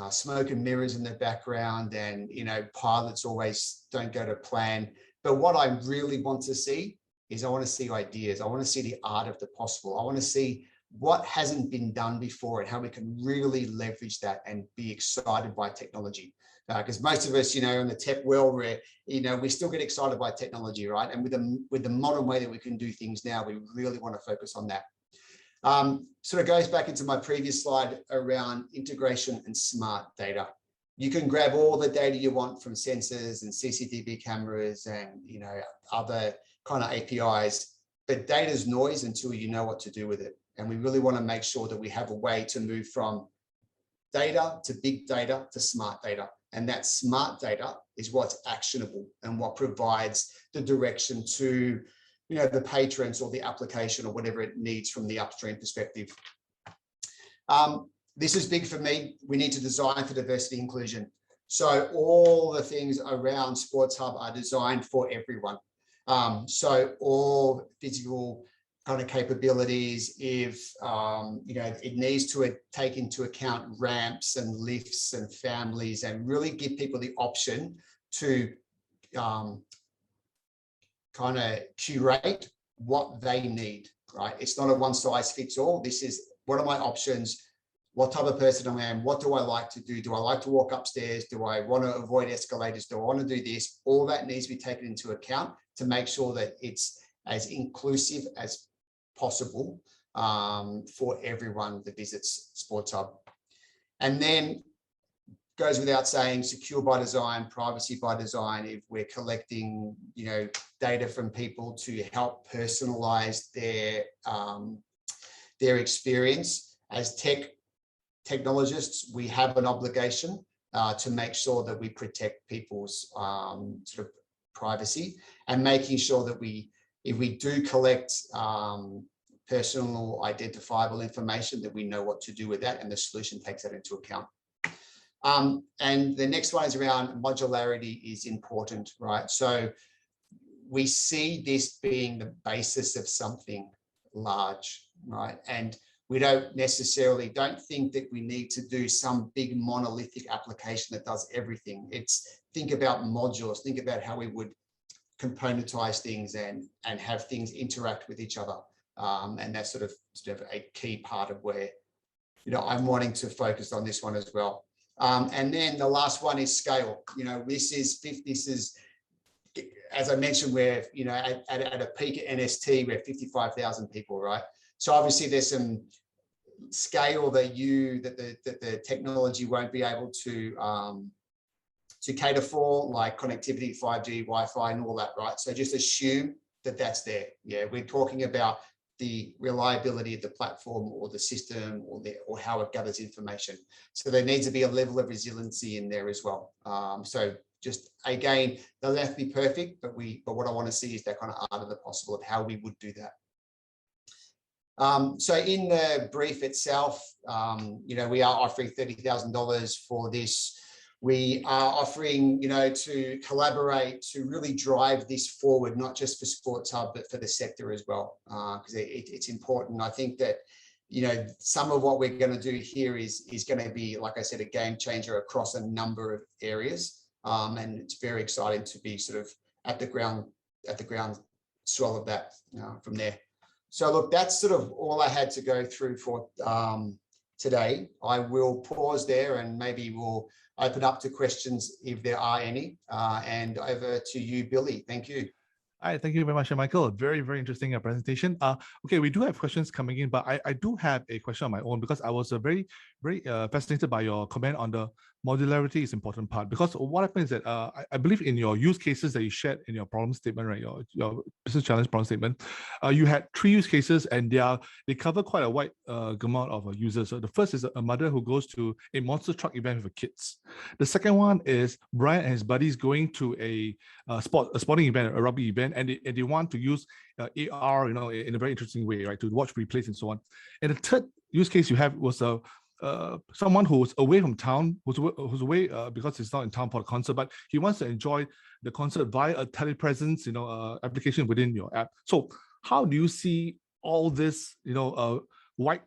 smoke and mirrors in the background, and, you know, pilots always don't go to plan. But what I really want to see is I want to see ideas. I want to see the art of the possible. I want to see what hasn't been done before and how we can really leverage that and be excited by technology. Because most of us, you know, in the tech world, you know, we still get excited by technology, right? And with the modern way that we can do things now, we really want to focus on that. Sort of goes back into my previous slide around integration and smart data. You can grab all the data you want from sensors and CCTV cameras and, you know, other kind of APIs, but data's noise until you know what to do with it. And we really want to make sure that we have a way to move from data to big data to smart data. And that smart data is what's actionable and what provides the direction to, you know, the patrons or the application or whatever it needs from the upstream perspective. This is big for me. We need to design for diversity inclusion. So all the things around Sports Hub are designed for everyone. So all physical kind of capabilities, if you know, it needs to take into account ramps and lifts and families, and really give people the option to kind of curate what they need, right? It's not a one size fits all. This is, what are my options? What type of person I am? What do I like to do? Do I like to walk upstairs? Do I want to avoid escalators? Do I want to do this? All that needs to be taken into account to make sure that it's as inclusive as possible for everyone that visits Sports Hub. And then goes without saying, secure by design, privacy by design. If we're collecting, you know, data from people to help personalize their experience, as technologists, we have an obligation to make sure that we protect people's sort of privacy, and making sure that if we do collect personal identifiable information, that we know what to do with that, and the solution takes that into account. And the next one is around modularity is important, right? So we see this being the basis of something large, right? And we don't think that we need to do some big monolithic application that does everything. It's think about modules, think about how we would componentize things and have things interact with each other. And that's sort of a key part of where, you know, I'm wanting to focus on this one as well. And then the last one is scale. You know, this is, as I mentioned, we're, you know, at a peak at NST, we're 55,000 people, right? So obviously there's some scale that the technology won't be able to cater for, like connectivity, 5G, Wi-Fi, and all that, right? So just assume that that's there. Yeah, we're talking about the reliability of the platform or the system or how it gathers information. So there needs to be a level of resiliency in there as well. So just again, doesn't have to be perfect, but what I want to see is that kind of art of the possible of how we would do that. So in the brief itself, you know, we are offering $30,000 for this. We are offering, you know, to collaborate to really drive this forward, not just for Sports Hub, but for the sector as well, because it's important. I think that, you know, some of what we're going to do here is going to be, like I said, a game changer across a number of areas, and it's very exciting to be sort of at the ground swell of that from there. So look, that's sort of all I had to go through for today. I will pause there and maybe we'll open up to questions if there are any. And over to you, Billy. Thank you. All right, thank you very much, Michael. Very, very interesting presentation. Okay, we do have questions coming in, but I do have a question on my own, because I was very, very fascinated by your comment on the modularity is important part. Because what happens is that I believe in your use cases that you shared in your problem statement, right? Your business challenge problem statement, you had 3 use cases, and they cover quite a wide amount of users. So the first is a mother who goes to a monster truck event with her kids. The second one is Brian and his buddies going to a sporting event, a rugby event, and they want to use AR, you know, in a very interesting way, right, to watch replays and so on. And the third use case you have was someone who's away from town, who's away because he's not in town for the concert, but he wants to enjoy the concert via a telepresence, you know, application within your app. So how do you see all this, you know, wide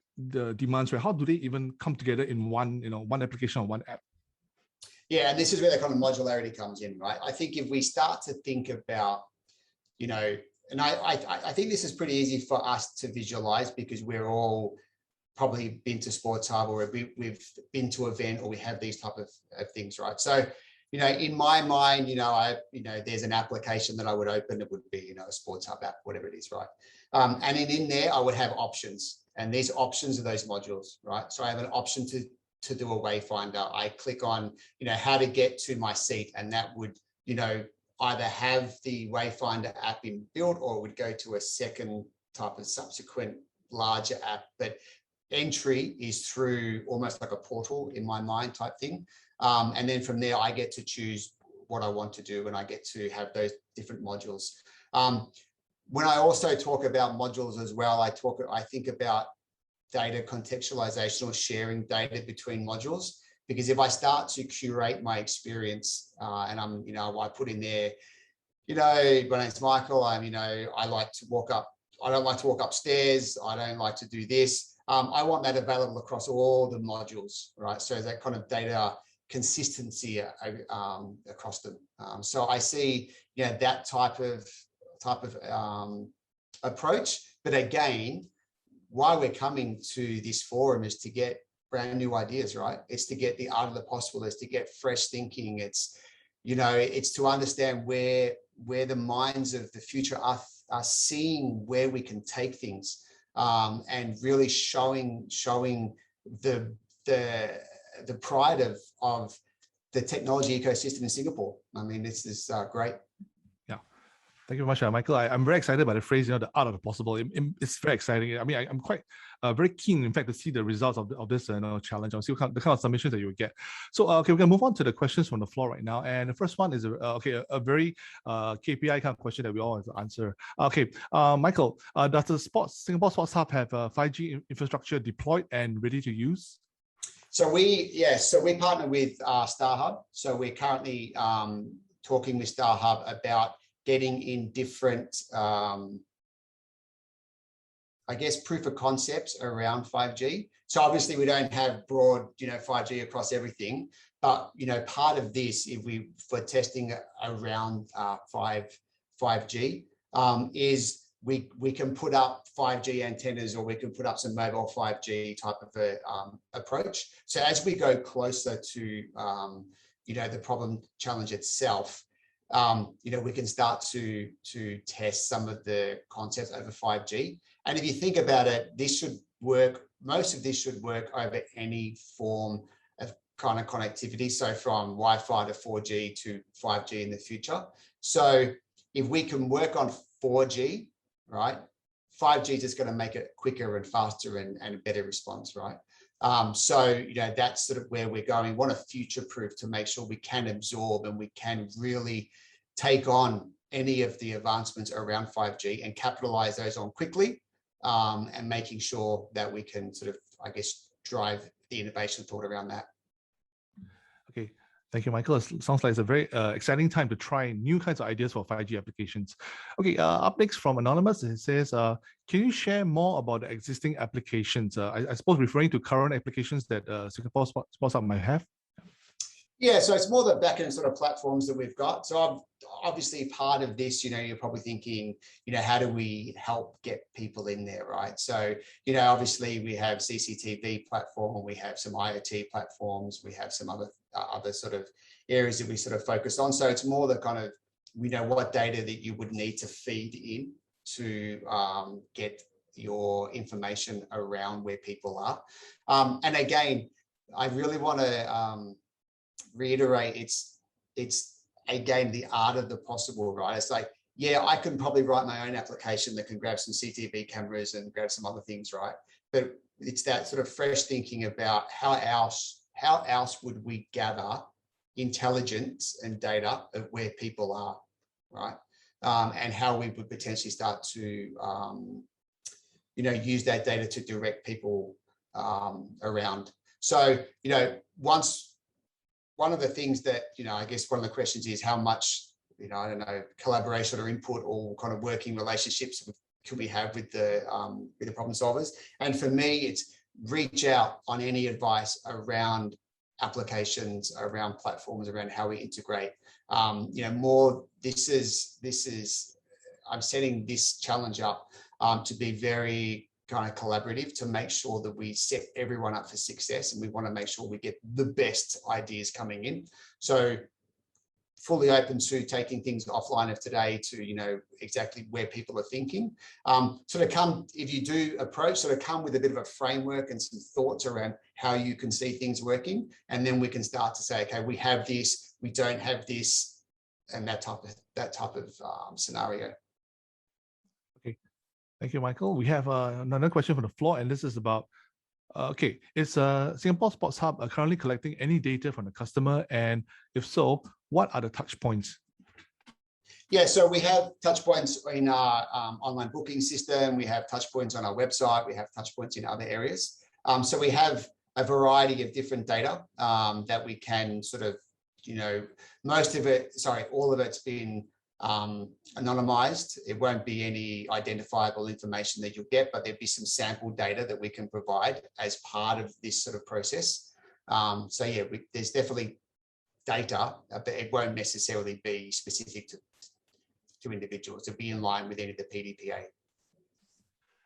demands, right? How do they even come together in one, you know, one application or one app? Yeah, and this is where the kind of modularity comes in, right? I think if we start to think about, you know, and I think this is pretty easy for us to visualize, because we're all probably been to Sports Hub, or we've been to an event, or we have these type of things, right? So, you know, in my mind, you know, there's an application that I would open. It would be, you know, a Sports Hub app, whatever it is, right? And in there, I would have options. And these options are those modules, right? So I have an option to do a wayfinder. I click on, how to get to my seat, and that would, either have the wayfinder app inbuilt, or it would go to a second type of subsequent larger app. But entry is through almost like a portal in my mind type thing. And then from there, I get to choose what I want to do, and I get to have those different modules. When I also talk about modules as well, I think about data contextualization or sharing data between modules, because if I start to curate my experience and I put in there, my name's Michael, I like to walk up, I don't like to walk upstairs, I don't like to do this. I want that available across all the modules, right? So that kind of data consistency across them. So I see, that type of approach. But again, why we're coming to this forum is to get brand new ideas, right? It's to get the art of the possible. It's to get fresh thinking. It's, it's to understand where the minds of the future are seeing where we can take things, and really showing the pride of the technology ecosystem in Singapore. I mean, this is great. Thank you very much, Michael. I'm very excited by the phrase, the art of the possible. It's very exciting. I mean, I'm quite very keen, in fact, to see the results of this challenge. I'll see the kind of submissions that you will get. So, okay, we're going to move on to the questions from the floor right now. And the first one is, a very KPI kind of question that we all have to answer. Okay, Michael, does the Singapore Sports Hub have 5G infrastructure deployed and ready to use? So we partner with StarHub. So we're currently talking with StarHub about getting in different, proof of concepts around 5G. So obviously we don't have broad, 5G across everything, but, part of this, for testing around 5G, is we can put up 5G antennas, or we can put up some mobile 5G type of a approach. So as we go closer to, the problem challenge itself, we can start to test some of the concepts over 5G. And if you think about it, most of this should work over any form of kind of connectivity. So from Wi-Fi to 4G to 5G in the future. So if we can work on 4G, right, 5G is just going to make it quicker and faster and a better response, right? So, that's sort of where we're going. We want to future-proof to make sure we can absorb and we can really take on any of the advancements around 5G and capitalize those on quickly, and making sure that we can sort of, drive the innovation thought around that. Okay. Thank you, Michael. It sounds like it's a very exciting time to try new kinds of ideas for 5G applications. Okay, up next from Anonymous, it says, can you share more about the existing applications? I suppose referring to current applications that Singapore Sports Hub might have? Yeah, so it's more the backend sort of platforms that we've got. So obviously part of this, you're probably thinking, how do we help get people in there, right? So, obviously we have CCTV platform, and we have some IoT platforms, we have some other sort of areas that we sort of focus on. So it's more the kind of, what data that you would need to feed in to get your information around where people are. And again, I really want to reiterate, it's again the art of the possible, right? It's like, yeah, I can probably write my own application that can grab some CCTV cameras and grab some other things, right? But it's that sort of fresh thinking about how else would we gather intelligence and data of where people are, right? And how we would potentially start to use that data to direct people around. So one of the things that, one of the questions is how much, collaboration or input or kind of working relationships can we have with the problem solvers? And for me, it's reach out on any advice around applications, around platforms, around how we integrate. I'm setting this challenge up to be very kind of collaborative, to make sure that we set everyone up for success, and we want to make sure we get the best ideas coming in. So fully open to taking things offline of today to, you know, exactly where people are thinking. Sort of come, if you do approach, sort of come with a bit of a framework and some thoughts around how you can see things working. And then we can start to say, okay, we have this, we don't have this, and that type of scenario. Okay, thank you, Michael. We have another question from the floor, and this is about, okay, is Singapore Sports Hub currently collecting any data from the customer? And if so, what are the touch points? Yeah, so we have touch points in our online booking system. We have touch points on our website. We have touch points in other areas. So we have a variety of different data that we can sort of, you know, all of it's been anonymized. It won't be any identifiable information that you'll get, but there'd be some sample data that we can provide as part of this sort of process. So yeah, there's definitely data, but it won't necessarily be specific to individuals. It'll be in line with any of the PDPA.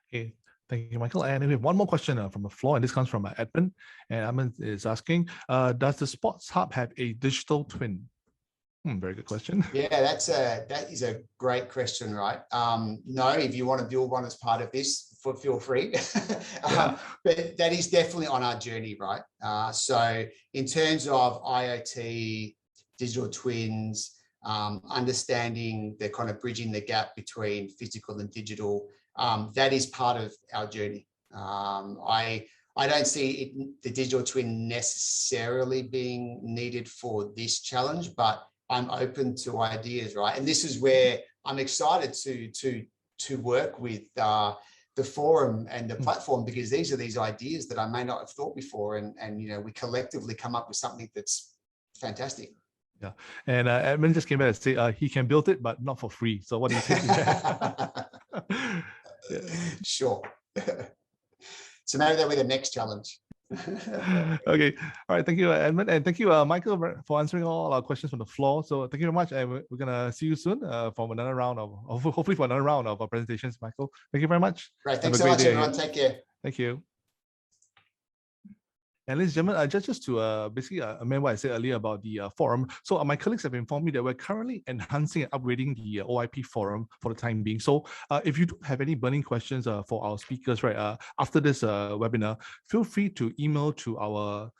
Okay, thank you, Michael. And we have one more question from the floor, and this comes from Edmund. And Edmund is asking, does the Sports Hub have a digital twin? Very good question. Yeah, that is a great question, right? No, if you want to build one as part of this, feel free. But that is definitely on our journey, right? So in terms of IoT, digital twins, understanding the kind of bridging the gap between physical and digital, that is part of our journey. I don't see the digital twin necessarily being needed for this challenge, but I'm open to ideas, right? And this is where I'm excited to work with the forum and the platform, because these are these ideas that I may not have thought before, and you know, we collectively come up with something that's fantastic. Yeah, and Edmund just came back and said he can build it, but not for free. So what do you say to that? Yeah. Sure. So maybe that'll be the next challenge. Okay, all right, thank you, Edmund, and thank you, Michael, for answering all our questions from the floor. So thank you very much, and we're gonna see you soon for another round of hopefully for another round of our presentations, Michael. Thank you very much. Right, thanks so much, everyone. Take care. Thank you. And ladies and gentlemen, just to basically amend what I said earlier about the forum. So my colleagues have informed me that we're currently enhancing and upgrading the OIP forum for the time being. So if you do have any burning questions for our speakers, right, after this webinar, feel free to email to our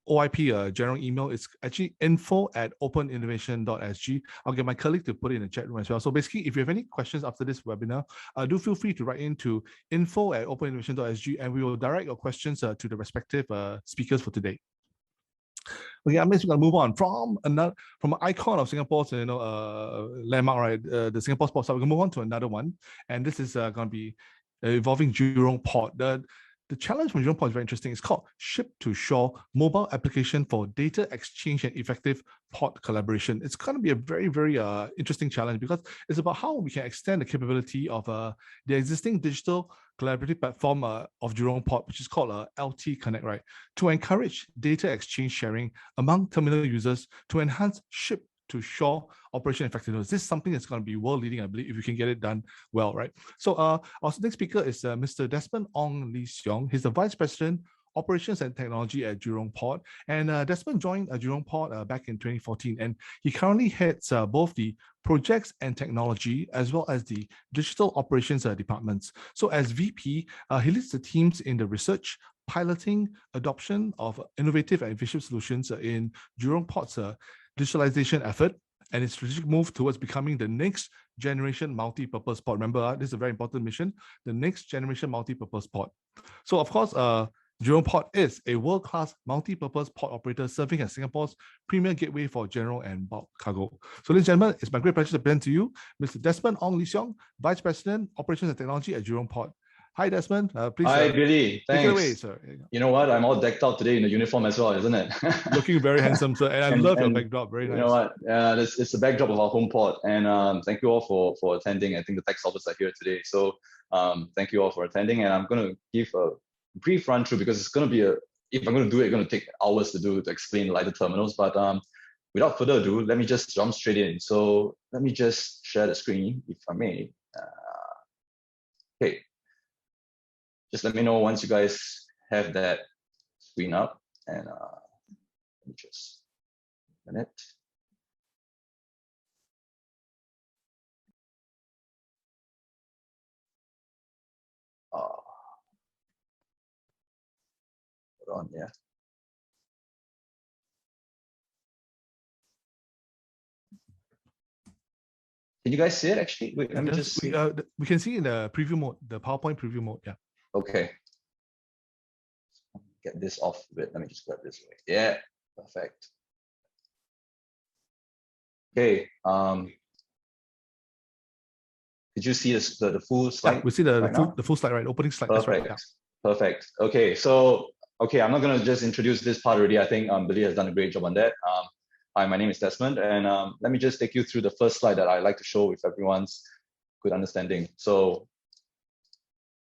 OIP general email. It's actually info@openinnovation.sg. I'll get my colleague to put it in the chat room as well. So basically, if you have any questions after this webinar, do feel free to write into info@openinnovation.sg, and we will direct your questions to the respective speakers for today. Okay, I'm just going to move on from an icon of Singapore's landmark, right? The Singapore Sports Hub. We're going to move on to another one, and this is going to be involving Jurong Port. The challenge from Jurong Port is very interesting. It's called Ship to Shore Mobile Application for Data Exchange and Effective Port Collaboration. It's going to be a very, very interesting challenge, because it's about how we can extend the capability of the existing digital collaborative platform of Jurong Port, which is called LT Connect, right, to encourage data exchange sharing among terminal users to enhance ship to shore operation effectiveness. This is something that's going to be world leading, I believe, if you can get it done well, right? So our next speaker is Mr. Desmond Ong Lee Seong. He's the Vice President, Operations and Technology at Jurong Port. And Desmond joined Jurong Port back in 2014, and he currently heads both the projects and technology as well as the digital operations departments. So as VP, he leads the teams in the research, piloting, adoption of innovative and efficient solutions in Jurong Port's digitalization effort and its strategic move towards becoming the next generation multi-purpose port. Remember, this is a very important mission, the next generation multi-purpose port. So of course, Jurong Port is a world-class multi-purpose port operator serving as Singapore's premier gateway for general and bulk cargo. So ladies and gentlemen, it's my great pleasure to present to you Mr. Desmond Ong Lee Seong, Vice President, Operations and Technology at Jurong Port. Hi, Desmond. Please. Hi, Billy. Thanks. Take it away, sir. You know what? I'm all decked out today in the uniform as well, isn't it? Looking very handsome, sir. And I love your backdrop. Very nice. You know what? It's the backdrop of our home port. And thank you all for attending. I think the tax officers are here today. So thank you all for attending. And I'm going to give a brief run through, because it's going to be if I'm going to do it, it's going to take hours to explain lighter terminals. But without further ado, let me just jump straight in. So let me just share the screen, if I may. Okay. Just let me know once you guys have that screen up, and let me just a minute. on, yeah. Can you guys see it actually? Wait, let me just see. We can see in the preview mode, the PowerPoint preview mode. Yeah. Okay. Get this off a bit. Let me just grab this away. Yeah, perfect. Okay. Did you see this, the full slide? Yeah, we see the right full slide, right? Opening slide. That's Perfect. right. Yeah. Perfect. Okay, so I'm not gonna just introduce this part already. I think Billy has done a great job on that. Hi, my name is Desmond, and let me just take you through the first slide that I like to show with everyone's good understanding. So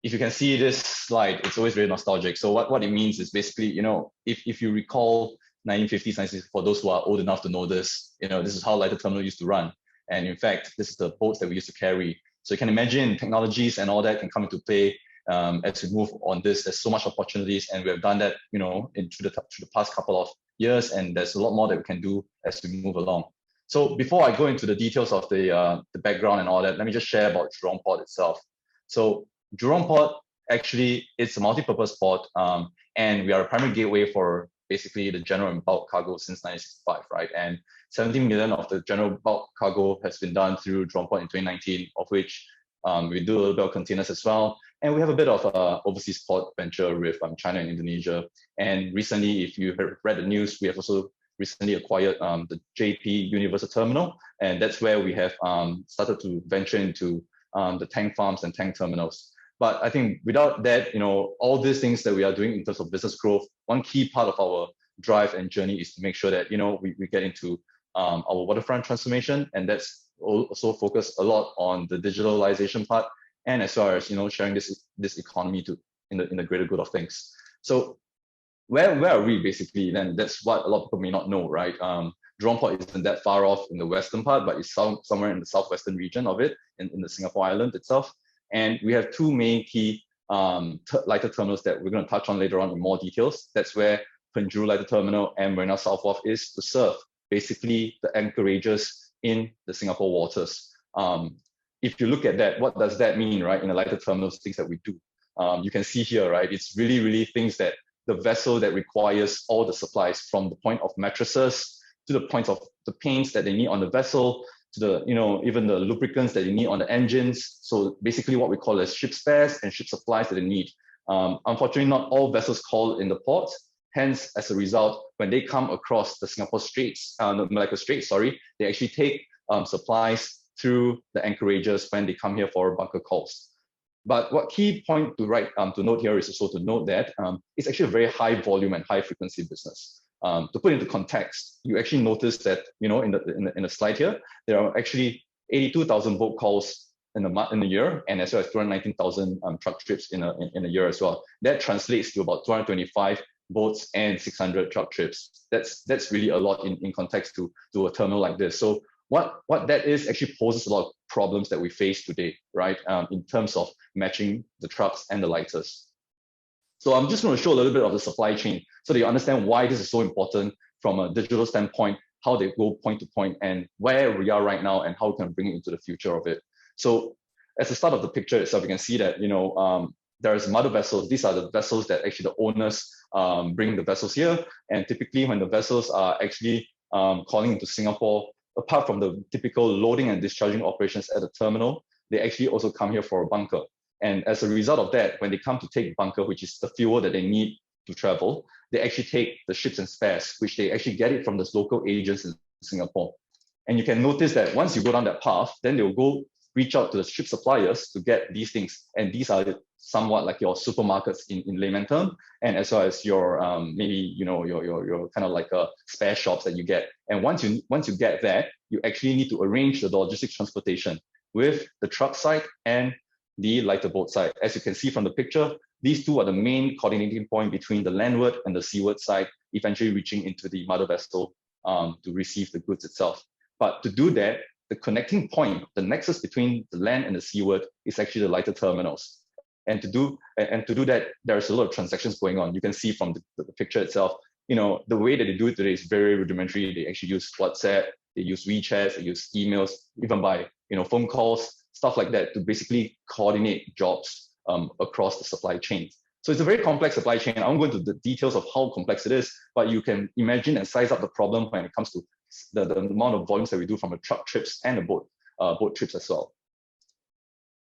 if you can see this slide, it's always very nostalgic. So what it means is basically, you know, if you recall 1950s, 1960s, for those who are old enough to know this, you know, this is how lighter terminal used to run. And in fact, this is the boats that we used to carry. So you can imagine technologies and all that can come into play as we move on this. There's so much opportunities, and we have done that, you know, through the past couple of years, and there's a lot more that we can do as we move along. So before I go into the details of the background and all that, let me just share about Jurong Port itself. So Jurong Port, actually, it's a multi-purpose port, and we are a primary gateway for basically the general and bulk cargo since 1965, right? And 17 million of the general bulk cargo has been done through Jurong Port in 2019, of which we do a little bit of containers as well. And we have a bit of overseas port venture with China and Indonesia. And recently, if you have read the news, we have also recently acquired the JP Universal Terminal. And that's where we have started to venture into the tank farms and tank terminals. But I think without that, you know, all these things that we are doing in terms of business growth, one key part of our drive and journey is to make sure that, you know, we get into our waterfront transformation, and that's also focused a lot on the digitalization part, and as well as, you know, sharing this economy in the greater good of things. So where are we basically? Then that's what a lot of people may not know, right? Jurong Port isn't that far off in the western part, but it's somewhere in the southwestern region of it, in the Singapore island itself. And we have two main key lighter terminals that we're going to touch on later on in more details. That's where Penjuru Lighter Terminal and Marina South Wharf is to serve basically the anchorages in the Singapore waters. If you look at that, what does that mean, right? In the lighter terminals, things that we do. You can see here, right? It's really things that the vessel that requires all the supplies, from the point of mattresses to the point of the paints that they need on the vessel, to the, you know, even the lubricants that they need on the engines. So basically what we call as ship spares and ship supplies that they need. Unfortunately, not all vessels call in the port. Hence, as a result, when they come across the Singapore Straits, the Malacca Straits, sorry, they actually take supplies through the anchorages when they come here for bunker calls. But what key point to note here is also to note that it's actually a very high volume and high frequency business. To put into context, you actually notice that, you know, in the slide here, there are actually 82,000 boat calls in a year, and as well as 219,000 truck trips in a year as well. That translates to about 225 boats and 600 truck trips. That's really a lot in context to a terminal like this. So what that is actually poses a lot of problems that we face today, right? In terms of matching the trucks and the lighters. So I'm just going to show a little bit of the supply chain so that you understand why this is so important from a digital standpoint, how they go point to point, and where we are right now and how we can bring it into the future of it. So as the start of the picture itself, you can see that, you know, there's mother vessels. These are the vessels that actually the owners bring the vessels here. And typically when the vessels are actually calling into Singapore, apart from the typical loading and discharging operations at the terminal, they actually also come here for a bunker. And as a result of that, when they come to take bunker, which is the fuel that they need to travel, they actually take the ships and spares, which they actually get it from the local agents in Singapore. And you can notice that once you go down that path, then they'll go reach out to the ship suppliers to get these things. And these are somewhat like your supermarkets in layman term, and as well as your maybe, you know, your kind of like a spare shops that you get. And once you get that, you actually need to arrange the logistics transportation with the truck side and the lighter boat side. As you can see from the picture, these two are the main coordinating point between the landward and the seaward side, eventually reaching into the mother vessel to receive the goods itself. But to do that, the connecting point, the nexus between the land and the seaward, is actually the lighter terminals. And to do that, there's a lot of transactions going on. You can see from the picture itself, you know, the way that they do it today is very rudimentary. They actually use WhatsApp, they use WeChat, they use emails, even by, you know, phone calls, stuff like that, to basically coordinate jobs across the supply chain. So it's a very complex supply chain. I won't go into the details of how complex it is, but you can imagine and size up the problem when it comes to the amount of volumes that we do from the truck trips and the boat trips as well.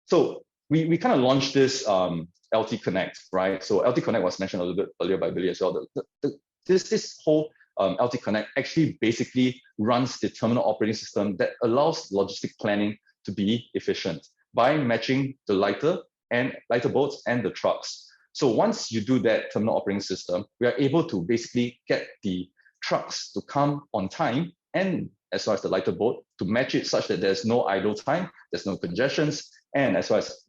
So we kind of launched this LT Connect, right? So LT Connect was mentioned a little bit earlier by Billy as well. This whole LT Connect actually basically runs the terminal operating system that allows logistic planning to be efficient by matching the lighter boats and the trucks. So once you do that terminal operating system, we are able to basically get the trucks to come on time, and as well as the lighter boat to match it such that there's no idle time, there's no congestions, and as well as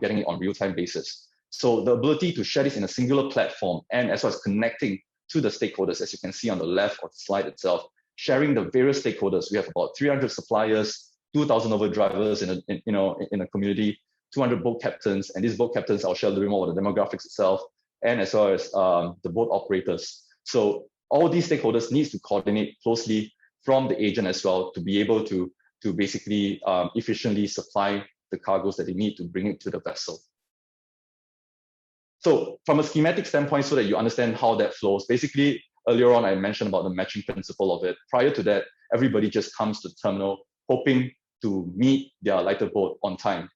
getting it on real-time basis. So the ability to share this in a singular platform, and as well as connecting to the stakeholders, as you can see on the left of the slide itself, sharing the various stakeholders. We have about 300 suppliers, 2,000 over drivers in a community, 200 boat captains, and these boat captains, I'll share a little bit more about the demographics itself, and as well as the boat operators. So all these stakeholders needs to coordinate closely from the agent as well to be able to basically efficiently supply the cargoes that they need to bring it to the vessel. So from a schematic standpoint, so that you understand how that flows, basically earlier on I mentioned about the matching principle of it. Prior to that, everybody just comes to the terminal hoping to meet their lighter boat on time.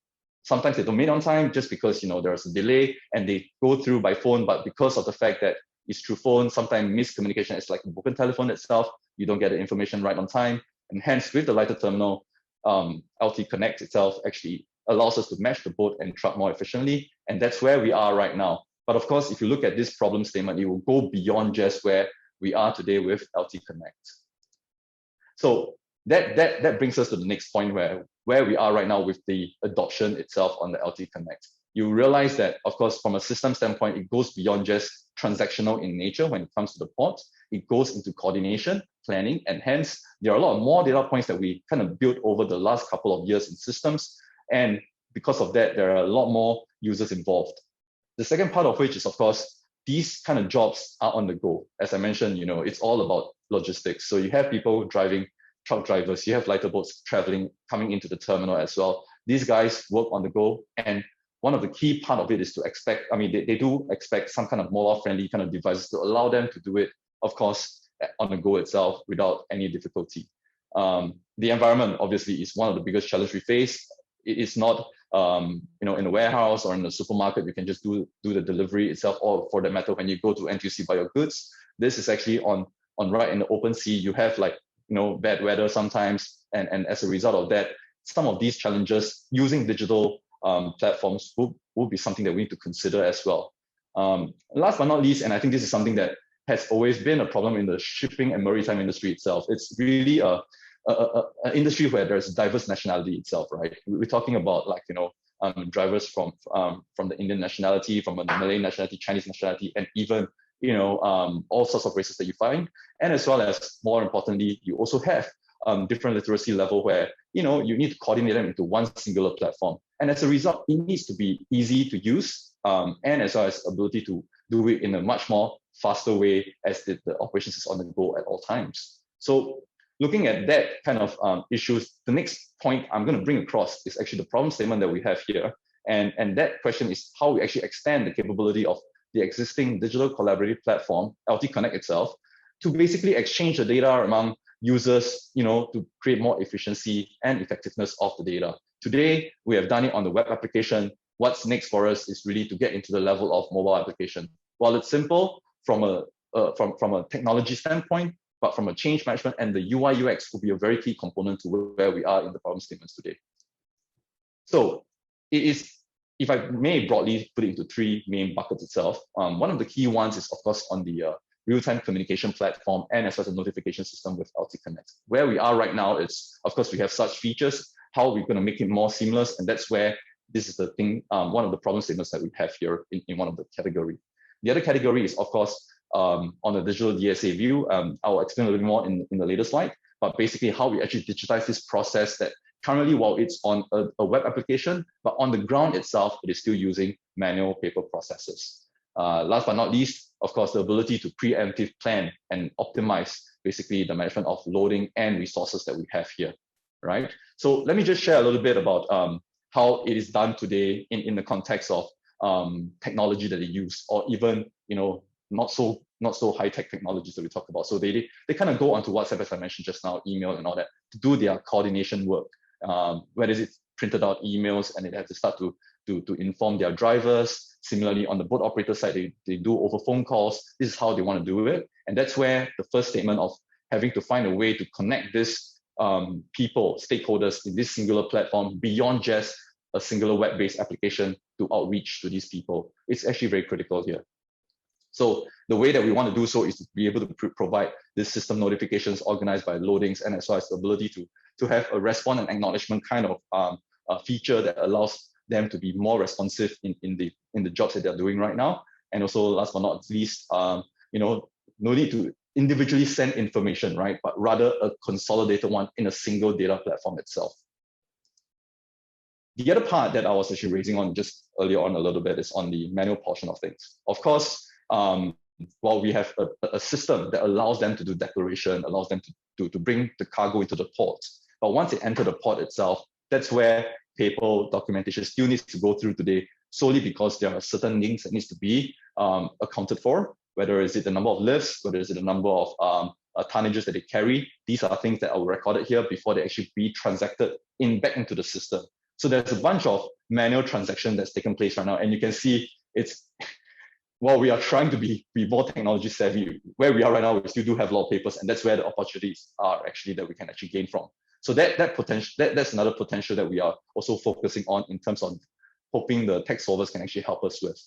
Sometimes they don't meet on time just because there's a delay and they go through by phone, but because of the fact that it's through phone, sometimes miscommunication is like a broken telephone itself, you don't get the information right on time. And hence with the lighter terminal, LT Connect itself actually allows us to match the boat and truck more efficiently. And that's where we are right now. But of course, if you look at this problem statement, it will go beyond just where we are today with LT Connect. So that brings us to the next point where we are right now with the adoption itself on the LT Connect. You realize that, of course, from a system standpoint, it goes beyond just transactional in nature when it comes to the port. It goes into coordination, planning, and hence there are a lot more data points that we kind of built over the last couple of years in systems. And because of that, there are a lot more users involved. The second part of which is, of course, these kind of jobs are on the go. As I mentioned, it's all about logistics. So you have people driving, truck drivers, you have lighter boats traveling, coming into the terminal as well. These guys work on the go. And one of the key part of it is to expect, they do expect some kind of mobile friendly kind of devices to allow them to do it, of course, on the go itself without any difficulty. The environment obviously is one of the biggest challenges we face. It is not, in a warehouse or in a supermarket, you can just do the delivery itself, or for that matter, when you go to NTUC buy your goods. This is actually on right in the open sea. You have bad weather sometimes, and as a result of that, some of these challenges using digital platforms will be something that we need to consider as well. Last but not least, and I think this is something that has always been a problem in the shipping and maritime industry itself. It's really an industry where there's diverse nationality itself, right? We're talking about drivers from the Indian nationality, from a Malay nationality, Chinese nationality, and even all sorts of races that you find. And as well as, more importantly, you also have different literacy level where you need to coordinate them into one singular platform. And as a result, it needs to be easy to use, and as well as ability to do it in a much more faster way as the operations is on the go at all times. So looking at that kind of issues, the next point I'm going to bring across is actually the problem statement that we have here. And that question is how we actually extend the capability of the existing digital collaborative platform, LT Connect itself, to basically exchange the data among users, to create more efficiency and effectiveness of the data. Today, we have done it on the web application. What's next for us is really to get into the level of mobile application. While it's simple from a technology standpoint, but from a change management and the UI UX will be a very key component to where we are in the problem statements today. So it is, if I may broadly put it into three main buckets itself. One of the key ones is, of course, on the real-time communication platform and as well as a notification system with LT Connect. Where we are right now is, of course, we have such features, how we're going to make it more seamless. And that's where this is the thing, one of the problem statements that we have here in one of the category. The other category is, of course, on the digital DSA view. I'll explain a little bit more in the later slide, but basically how we actually digitize this process that currently, while it's on a web application, but on the ground itself, it is still using manual paper processes. Last but not least, of course, the ability to preemptive plan and optimize basically the management of loading and resources that we have here, right? So let me just share a little bit about how it is done today in the context of technology that they use, or even not so high-tech technologies that we talk about. So they kind of go onto WhatsApp, as I mentioned just now, email and all that, to do their coordination work. Whether it's printed out emails and they have to start to inform their drivers. Similarly, on the boat operator side, they do over phone calls. This is how they want to do it. And that's where the first statement of having to find a way to connect this people, stakeholders in this singular platform beyond just a singular web-based application to outreach to these people. It's actually very critical here. So the way that we want to do so is to be able to provide this system notifications organized by loadings, and as well as the ability to have a respond and acknowledgement kind of a feature that allows them to be more responsive in the jobs that they're doing right now. And also, last but not least, no need to individually send information, right? But rather a consolidated one in a single data platform itself. The other part that I was actually raising on just earlier on a little bit is on the manual portion of things. Of course, while we have a system that allows them to do declaration, allows them to bring the cargo into the port, but once they enter the port itself, that's where paper documentation still needs to go through today, solely because there are certain links that needs to be accounted for, whether is it the number of lifts, whether is it the number of tonnages that they carry. These are things that are recorded here before they actually be transacted back into the system. So there's a bunch of manual transaction that's taken place right now, and you can see it's, while we are trying to be more technology savvy, where we are right now, we still do have a lot of papers, and that's where the opportunities are actually that we can actually gain from. So that's another potential that we are also focusing on in terms of hoping the tech solvers can actually help us with.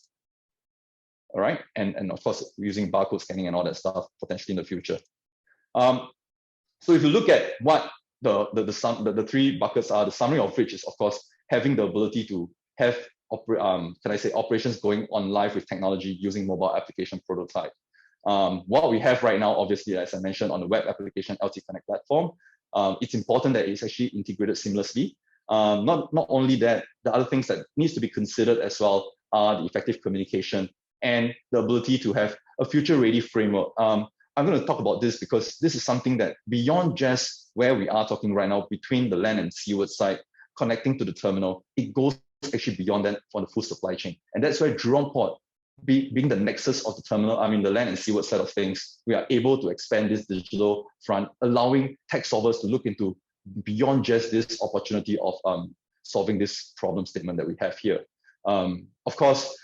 All right, and of course using barcode scanning and all that stuff potentially in the future. So if you look at what the three buckets are, the summary of which is of course having the ability to have operations going on live with technology using mobile application prototype. What we have right now, obviously, as I mentioned, on the web application LT Connect platform, it's important that it's actually integrated seamlessly. Not only that, the other things that needs to be considered as well are the effective communication and the ability to have a future-ready framework. I'm going to talk about this because this is something that beyond just where we are talking right now between the land and seaward side, connecting to the terminal, it goes actually beyond that for the full supply chain. And that's where Jurong Port, being the nexus of the terminal, the land and seaward side of things, we are able to expand this digital front, allowing tech solvers to look into beyond just this opportunity of solving this problem statement that we have here. Of course,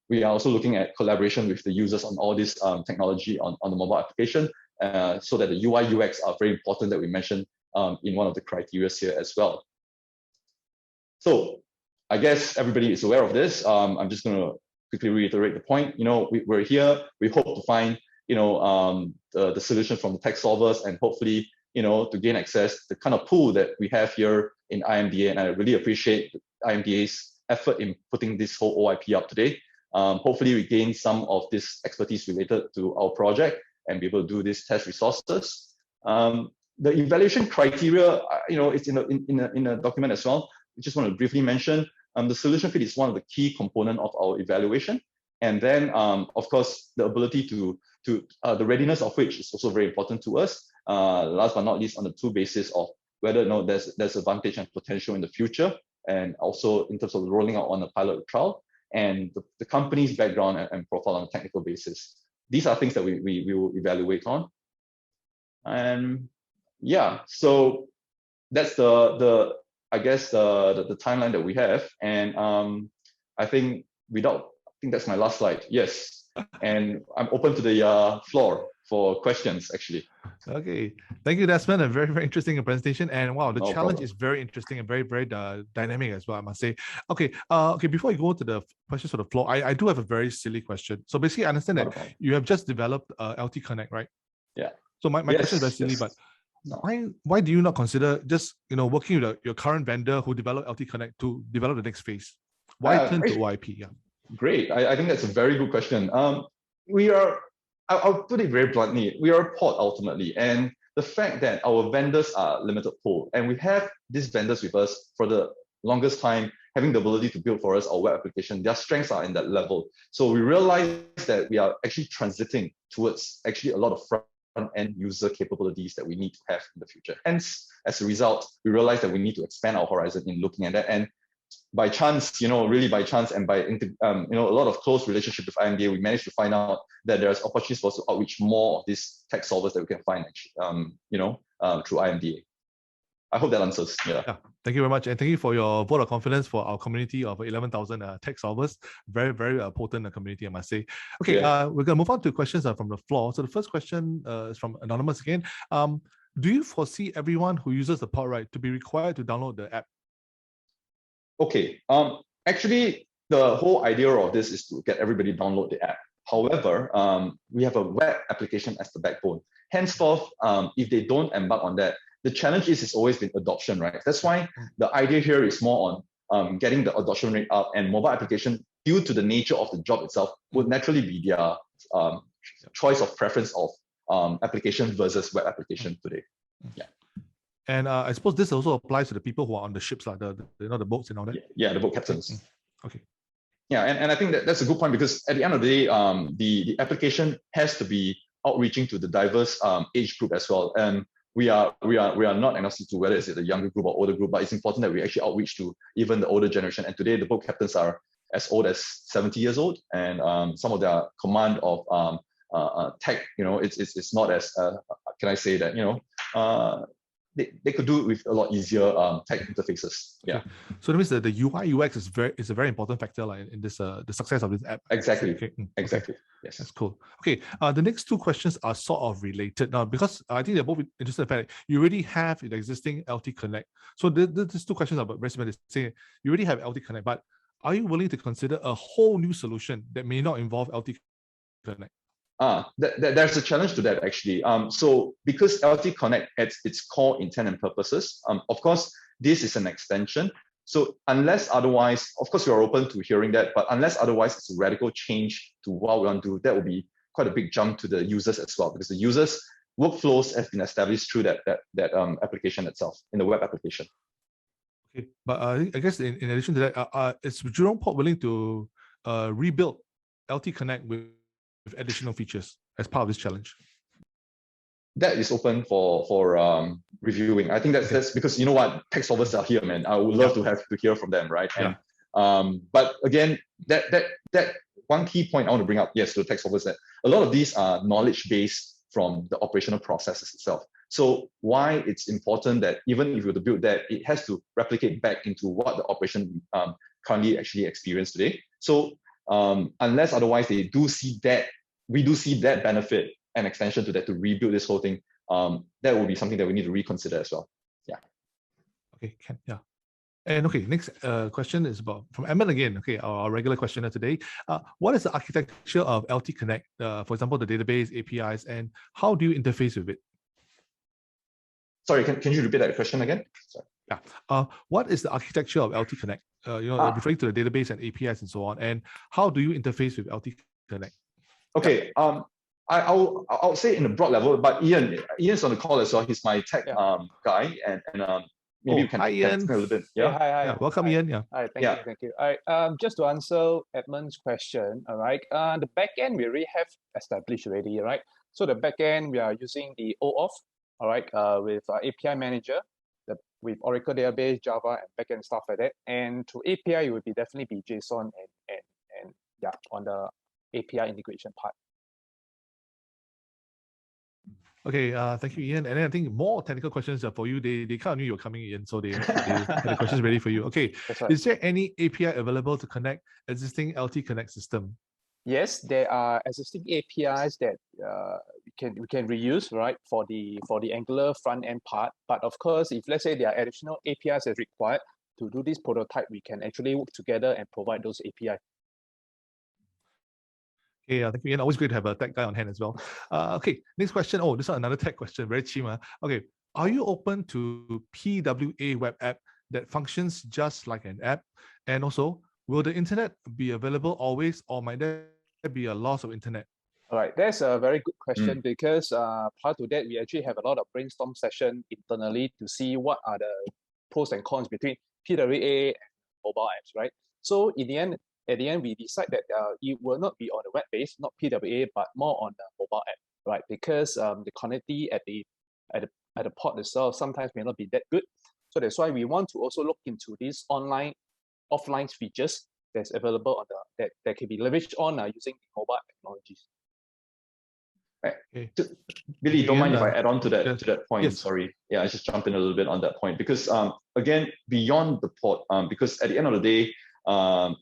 we are also looking at collaboration with the users on all this technology on the mobile application, so that the UI UX are very important that we mentioned in one of the criteria here as well. So I guess everybody is aware of this. I'm just going to quickly reiterate the point. We're here. We hope to find the solution from the tech solvers, and hopefully to gain access the kind of pool that we have here in IMDA. And I really appreciate IMDA's effort in putting this whole OIP up today. Hopefully we gain some of this expertise related to our project and be able to do these test resources. The evaluation criteria, it's in a document as well. I just want to briefly mention the solution fit is one of the key components of our evaluation. And then, of course, the ability to the readiness of which is also very important to us. Last but not least, on the two bases of whether or not there's advantage and potential in the future, and also in terms of rolling out on a pilot trial, and the company's background and profile on a technical basis. These are things that we will evaluate on. And yeah, so that's the timeline that we have. And I think that's my last slide. Yes, and I'm open to the floor for questions, actually. Okay, thank you, Desmond. A very, very interesting presentation. And wow, the No challenge problem. is very interesting and very, very dynamic as well, I must say. Okay, before you go to the questions for the floor, I do have a very silly question. So basically, I understand that you have just developed LT Connect, right? Yeah. So my question is very silly, but why do you not consider just working with your current vendor who developed LT Connect to develop the next phase? Why turn to OIP? Yeah. Great. I think that's a very good question. I'll put it very bluntly. We are a port ultimately, and the fact that our vendors are limited pool, and we have these vendors with us for the longest time, having the ability to build for us our web application, their strengths are in that level. So we realize that we are actually transiting towards actually a lot of front-end user capabilities that we need to have in the future. Hence, as a result, we realize that we need to expand our horizon in looking at that. And by chance, really by chance, and by a lot of close relationship with IMDA, we managed to find out that there's opportunities for us to outreach more of these tech solvers that we can find actually, through IMDA. I hope that answers. Yeah. Thank you very much. And thank you for your vote of confidence for our community of 11,000 tech solvers. Very, very potent community, I must say. Okay, we're going to move on to questions from the floor. So the first question is from Anonymous again. Do you foresee everyone who uses the pod to be required to download the app? Okay. Actually, the whole idea of this is to get everybody download the app. However, we have a web application as the backbone. Henceforth, if they don't embark on that, the challenge it's always been adoption, right? That's why the idea here is more on getting the adoption rate up, and mobile application, due to the nature of the job itself, would naturally be their choice of preference of application versus web application today. Yeah. And I suppose this also applies to the people who are on the ships, like the boats and all that. Yeah, the boat captains. Okay. Yeah, and I think that's a good point, because at the end of the day, the application has to be outreaching to the diverse age group as well. And we are not agnostic to whether it's a younger group or older group, but it's important that we actually outreach to even the older generation. And today, the boat captains are as old as 70 years old, and some of their command of tech, it's not as can I say that they could do it with a lot easier tech interfaces. Yeah. Okay. So that means that the UI UX is a very important factor in this the success of this app. Exactly. Okay. Exactly. Yes. That's cool. Okay. The next two questions are sort of related now, because I think they're both interested in the fact that you already have the existing LT Connect. So these two questions are very similar. Saying you already have LT Connect, but are you willing to consider a whole new solution that may not involve LT Connect? There's a challenge to that actually. So because LT Connect at its core intent and purposes, of course, this is an extension. So unless otherwise, of course, we are open to hearing that, but unless otherwise it's a radical change to what we want to do, that will be quite a big jump to the users as well, because the users' workflows have been established through that application itself, in the web application. Okay, but I guess in addition to that, is Jurong Port willing to rebuild LT Connect with additional features as part of this challenge? That is open for reviewing. I think that's because you know what, tech solvers are here, man. I would love to have to hear from them, right? Yeah. And but again, that one key point I want to bring up, yes, to the tech solvers, that a lot of these are knowledge based from the operational processes itself. So why it's important that even if you were to build that, it has to replicate back into what the operation currently actually experience today. So unless otherwise they do see that, we do see that benefit and extension to that to rebuild this whole thing, that will be something that we need to reconsider as well. Yeah. Okay, yeah. And okay, next question is from Emmett again. Okay, our regular questioner today. What is the architecture of LT Connect? For example, the database, APIs, and how do you interface with it? Sorry, can you repeat that question again? Sorry. Yeah. What is the architecture of LT Connect? Referring to the database and APIs and so on, and how do you interface with LT Connect? Okay. I'll say in a broad level, but Ian's on the call as well. He's my tech guy, and maybe we can Ian. a little bit. Yeah. Hi. Yeah, welcome, Ian. Yeah. Hi. Thank you. All right. Just to answer Edmund's question. All right. The backend we already have established already. Right. So the backend we are using the OAuth. All right. With API manager, with Oracle database, Java, and backend stuff like that. And to API, it would definitely be JSON and yeah, on the API integration part. Okay, thank you, Ian. And then I think more technical questions for you. They kind of knew you were coming in, so they had the questions ready for you. Okay, Right. Is there any API available to connect existing LT Connect system? Yes, there are existing APIs that we can reuse, right, for the Angular front end part. But of course, if let's say there are additional APIs that required to do this prototype, we can actually work together and provide those APIs. Okay, thank you, Ian. Always great to have a tech guy on hand as well. Okay, next question. Oh, this is another tech question. Very cheap. Okay, are you open to PWA web app that functions just like an app? And also, will the internet be available always, or might there be a loss of internet? All right, that's a very good question because prior to that, we actually have a lot of brainstorm session internally to see what are the pros and cons between PWA and mobile apps, right? So at the end, we decide that it will not be on the web base, not PWA, but more on the mobile app, right? Because the connectivity at the port itself sometimes may not be that good. So that's why we want to also look into this online offline features that's available on that can be leveraged on using mobile technologies. Right. Billy, don't mind if I add on to that yes. to that point. Yes. Sorry. Yeah, I just jump in a little bit on that point because again, beyond the port, because at the end of the day,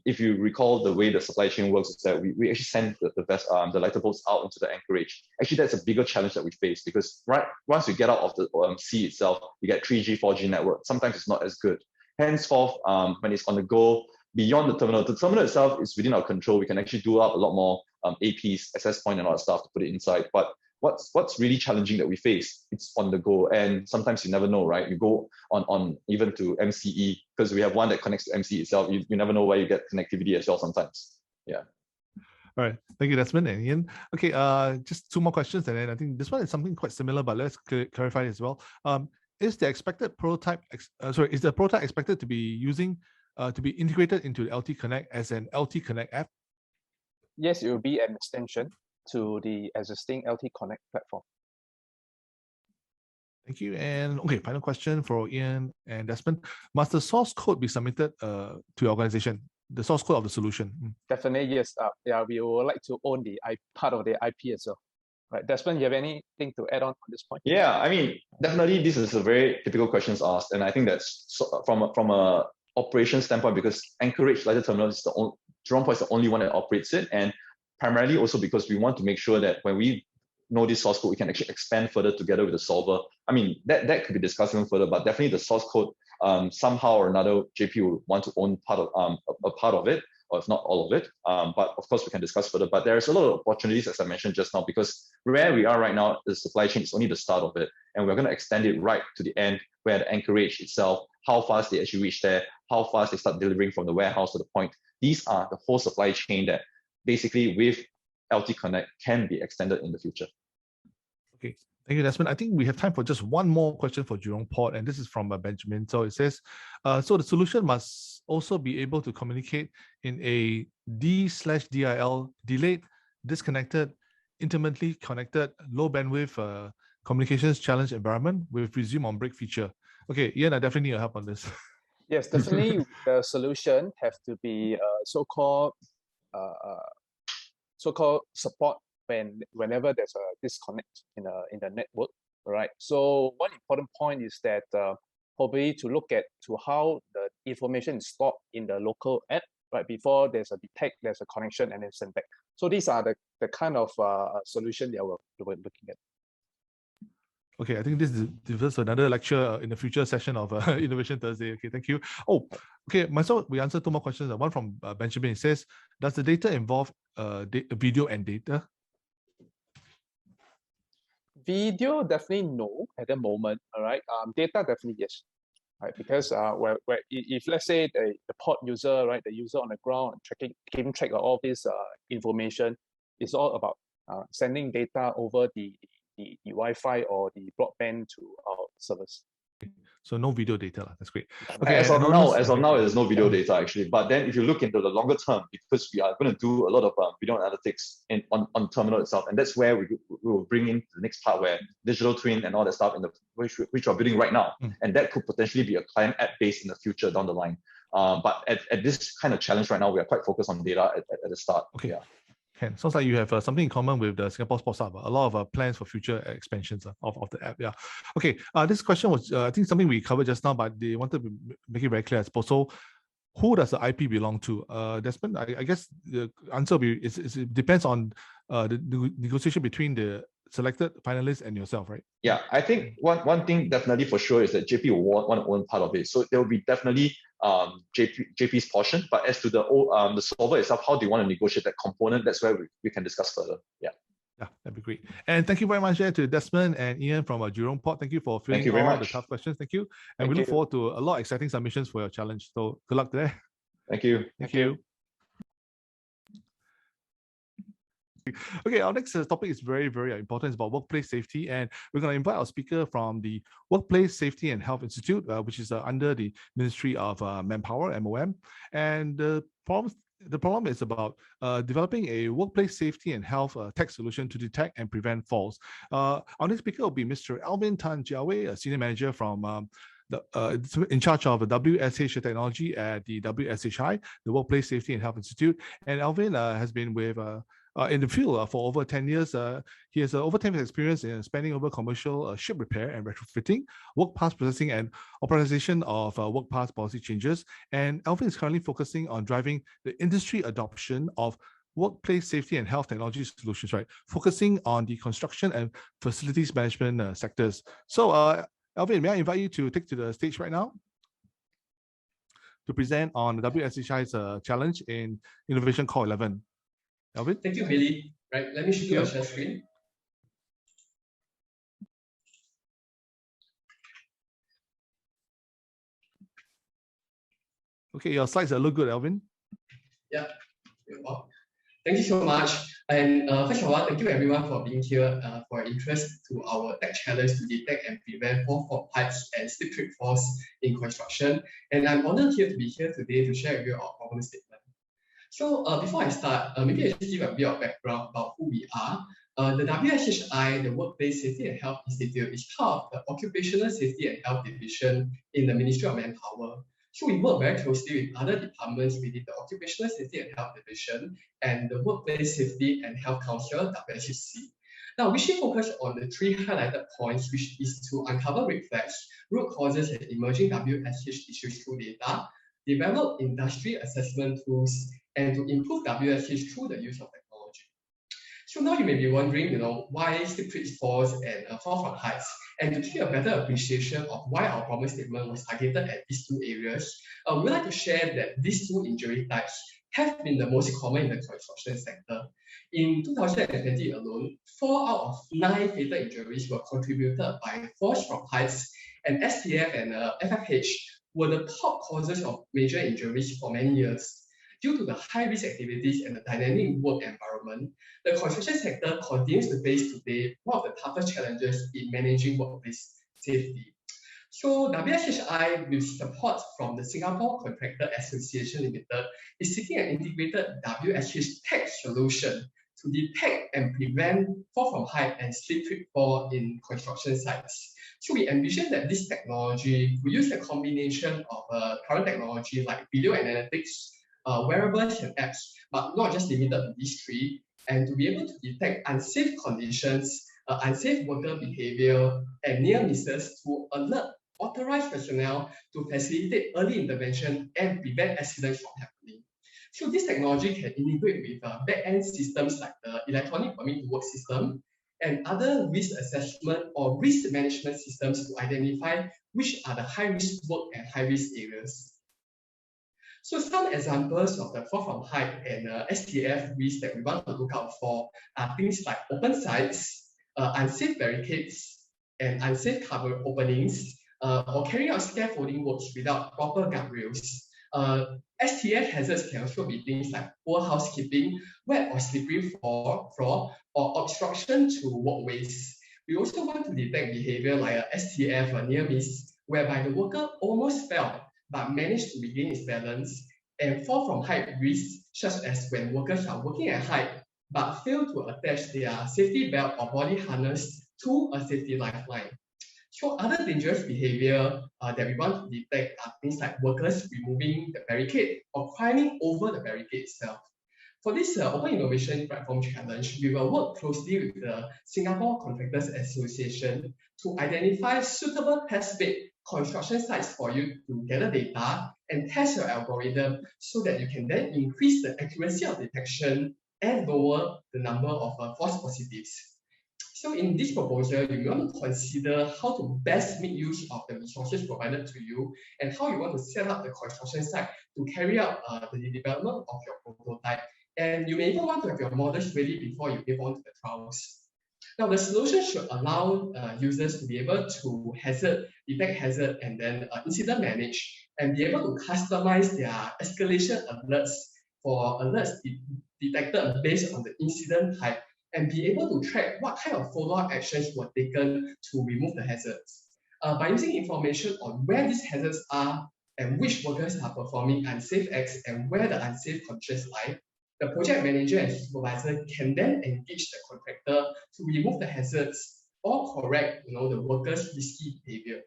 if you recall the way the supply chain works is that we actually send the lighter boats out into the anchorage. Actually, that's a bigger challenge that we face because once you get out of the sea itself, you get 3G, 4G network. Sometimes it's not as good. Henceforth, when it's on the go, beyond the terminal itself is within our control. We can actually do up a lot more APs, access point and all that stuff to put it inside. But what's really challenging that we face, it's on the go. And sometimes you never know, right? You go on even to MCE, because we have one that connects to MCE itself. You never know where you get connectivity as well sometimes. Yeah. All right. Thank you, Desmond and Ian. Okay, just 2 more questions. And then I think this one is something quite similar, but let's clarify as well. Is the expected prototype, is the prototype expected to be to be integrated into the LT Connect as an LT Connect app? Yes, it will be an extension to the existing LT Connect platform. Thank you. And okay, final question for Ian and Desmond. Must the source code be submitted to your organization? The source code of the solution? Definitely, yes. Yeah, we would like to own the part of the IP as well. Right, Desmond, you have anything to add on this point? Yeah, I mean, definitely this is a very typical questions asked, and I think that's from a operation standpoint, because Anchorage Lighter Terminal is Jurong Point is the only one that operates it, and primarily also because we want to make sure that when we know this source code, we can actually expand further together with the solver. I mean, that could be discussed even further, but definitely the source code, somehow or another, JP will want to own a part of it, or if not all of it. But of course, we can discuss further. But there's a lot of opportunities, as I mentioned just now, because where we are right now, the supply chain is only the start of it, and we're going to extend it right to the end, where the anchorage itself, how fast they actually reach there, how fast they start delivering from the warehouse to the point. These are the whole supply chain that basically with LT Connect can be extended in the future. Okay, thank you, Desmond. I think we have time for just one more question for Jurong Port, and this is from Benjamin. So it says, so the solution must also be able to communicate in a D/DIL, delayed, disconnected, intimately connected, low bandwidth communications challenge environment with resume on break feature. Okay, Ian, I definitely need your help on this. Yes, definitely. The solution have to be so-called support whenever there's a disconnect in the network. Right. So one important point is that probably to look at how the information is stored in the local app, right, before there's a connection and then send back. So these are the kind of solution that we're looking at. Okay, I think this is another lecture in the future session of Innovation Thursday. Okay, thank you. Oh, okay, myself, we answered 2 more questions. One from Benjamin. It says, does the data involve video and data? Video, definitely no at the moment. All right. Data, definitely yes. Right, because if let's say the port user, right, the user on the ground keeping track of all this information, it's all about sending data over the Wi-Fi or the broadband to our servers. So no video data. That's great. Okay, as of now, there's no video data actually. But then if you look into the longer term, because we are going to do a lot of video analytics on terminal itself, and that's where we will bring in the next part where digital twin and all that stuff which we're building right now, and that could potentially be a client app based in the future down the line. But at this kind of challenge right now, we are quite focused on data at the start. Okay. Yeah. Ken, sounds like you have something in common with the Singapore Sports Hub. A lot of plans for future expansions of the app. Yeah. Okay. This question was, I think, something we covered just now, but they wanted to make it very clear, I suppose. So, who does the IP belong to? Desmond, I guess the answer will be it depends on the negotiation between the selected finalists and yourself, right? Yeah, I think one thing definitely for sure is that JP will want to own part of it. So there will be definitely JP's portion. But as to the solver itself, how do you want to negotiate that component? That's where we can discuss further. Yeah. Yeah, that'd be great. And thank you very much to Desmond and Ian from Jurong Port. Thank you for filling all the tough questions. Thank you. And we look forward to a lot of exciting submissions for your challenge. So good luck there. Thank you. Thank you. Okay, our next topic is very, very important. It's about workplace safety, and we're going to invite our speaker from the Workplace Safety and Health Institute, which is under the Ministry of Manpower, MOM. And the problem is about developing a workplace safety and health tech solution to detect and prevent falls. Our next speaker will be Mr. Alvin Tan Jiawei, a senior manager from it's in charge of the WSH technology at the WSHI, the Workplace Safety and Health Institute. And Alvin has been with in the field for over 10 years. He has over 10 years experience in spanning over commercial ship repair and retrofitting, work pass processing, and optimization of work pass policy changes. And Alvin is currently focusing on driving the industry adoption of workplace safety and health technology solutions, right? Focusing on the construction and facilities management sectors. So, Alvin, may I invite you to take to the stage right now to present on the WSHI's challenge in Innovation Core 11. Alvin? Thank you, Billy. Right, let me show you a share screen. Okay, your slides look good, Alvin. Yeah. Well, thank you so much. And first of all, thank you everyone for being here, for interest to our tech challenge to detect and prevent fall pipes and slip trip falls in construction. And I'm honored here to be here today to share with you our problem statement. So before I start, maybe I just give a bit of background about who we are. The WSHI, the Workplace Safety and Health Institute, is part of the Occupational Safety and Health Division in the Ministry of Manpower. So we work very closely with other departments within the Occupational Safety and Health Division and the Workplace Safety and Health Council, WSHC. Now, we should focus on the three highlighted points, which is to uncover red flags, root causes, and emerging WSH issues through data, develop industry assessment tools, and to improve WSH through the use of technology. So now you may be wondering, why slip trip falls and fall from heights. And to give you a better appreciation of why our problem statement was targeted at these two areas, we'd like to share that these two injury types have been the most common in the construction sector. In 2020 alone, 4 out of 9 fatal injuries were contributed by falls from heights, and STF and FFH were the top causes of major injuries for many years. Due to the high-risk activities and the dynamic work environment, the construction sector continues to face today one of the toughest challenges in managing workplace safety. So WSHI, with support from the Singapore Contractor Association Limited, is seeking an integrated WSH tech solution to detect and prevent fall from height and slip trip fall in construction sites. So we envision that this technology will use a combination of current technology like video analytics, wearables and apps, but not just limited to these three, and to be able to detect unsafe conditions, unsafe worker behavior, and near misses to alert authorized personnel to facilitate early intervention and prevent accidents from happening. So this technology can integrate with back-end systems like the electronic permit to work system and other risk assessment or risk management systems to identify which are the high-risk work and high-risk areas. So some examples of the fall from height and STF risks that we want to look out for are things like open sites, unsafe barricades, and unsafe cover openings, or carrying out scaffolding works without proper guardrails. STF hazards can also be things like poor housekeeping, wet or slippery floor, or obstruction to walkways. We also want to detect behavior like a STF or near miss, whereby the worker almost fell but managed to regain its balance, and fall from height risks, such as when workers are working at height but fail to attach their safety belt or body harness to a safety lifeline. So other dangerous behavior that we want to detect are things like workers removing the barricade or climbing over the barricade itself. For this Open Innovation Platform Challenge, we will work closely with the Singapore Contractors Association to identify suitable test-bed construction sites for you to gather data and test your algorithm so that you can then increase the accuracy of detection and lower the number of false positives. So in this proposal, you want to consider how to best make use of the resources provided to you and how you want to set up the construction site to carry out the development of your prototype. And you may even want to have your models ready before you move on to the trials. Now, the solution should allow users to be able to detect hazard, and then incident manage, and be able to customize their escalation alerts for alerts detected based on the incident type, and be able to track what kind of follow-up actions were taken to remove the hazards. By using information on where these hazards are and which workers are performing unsafe acts and where the unsafe conditions lie, the project manager and supervisor can then engage the contractor to remove the hazards or correct the workers' risky behavior.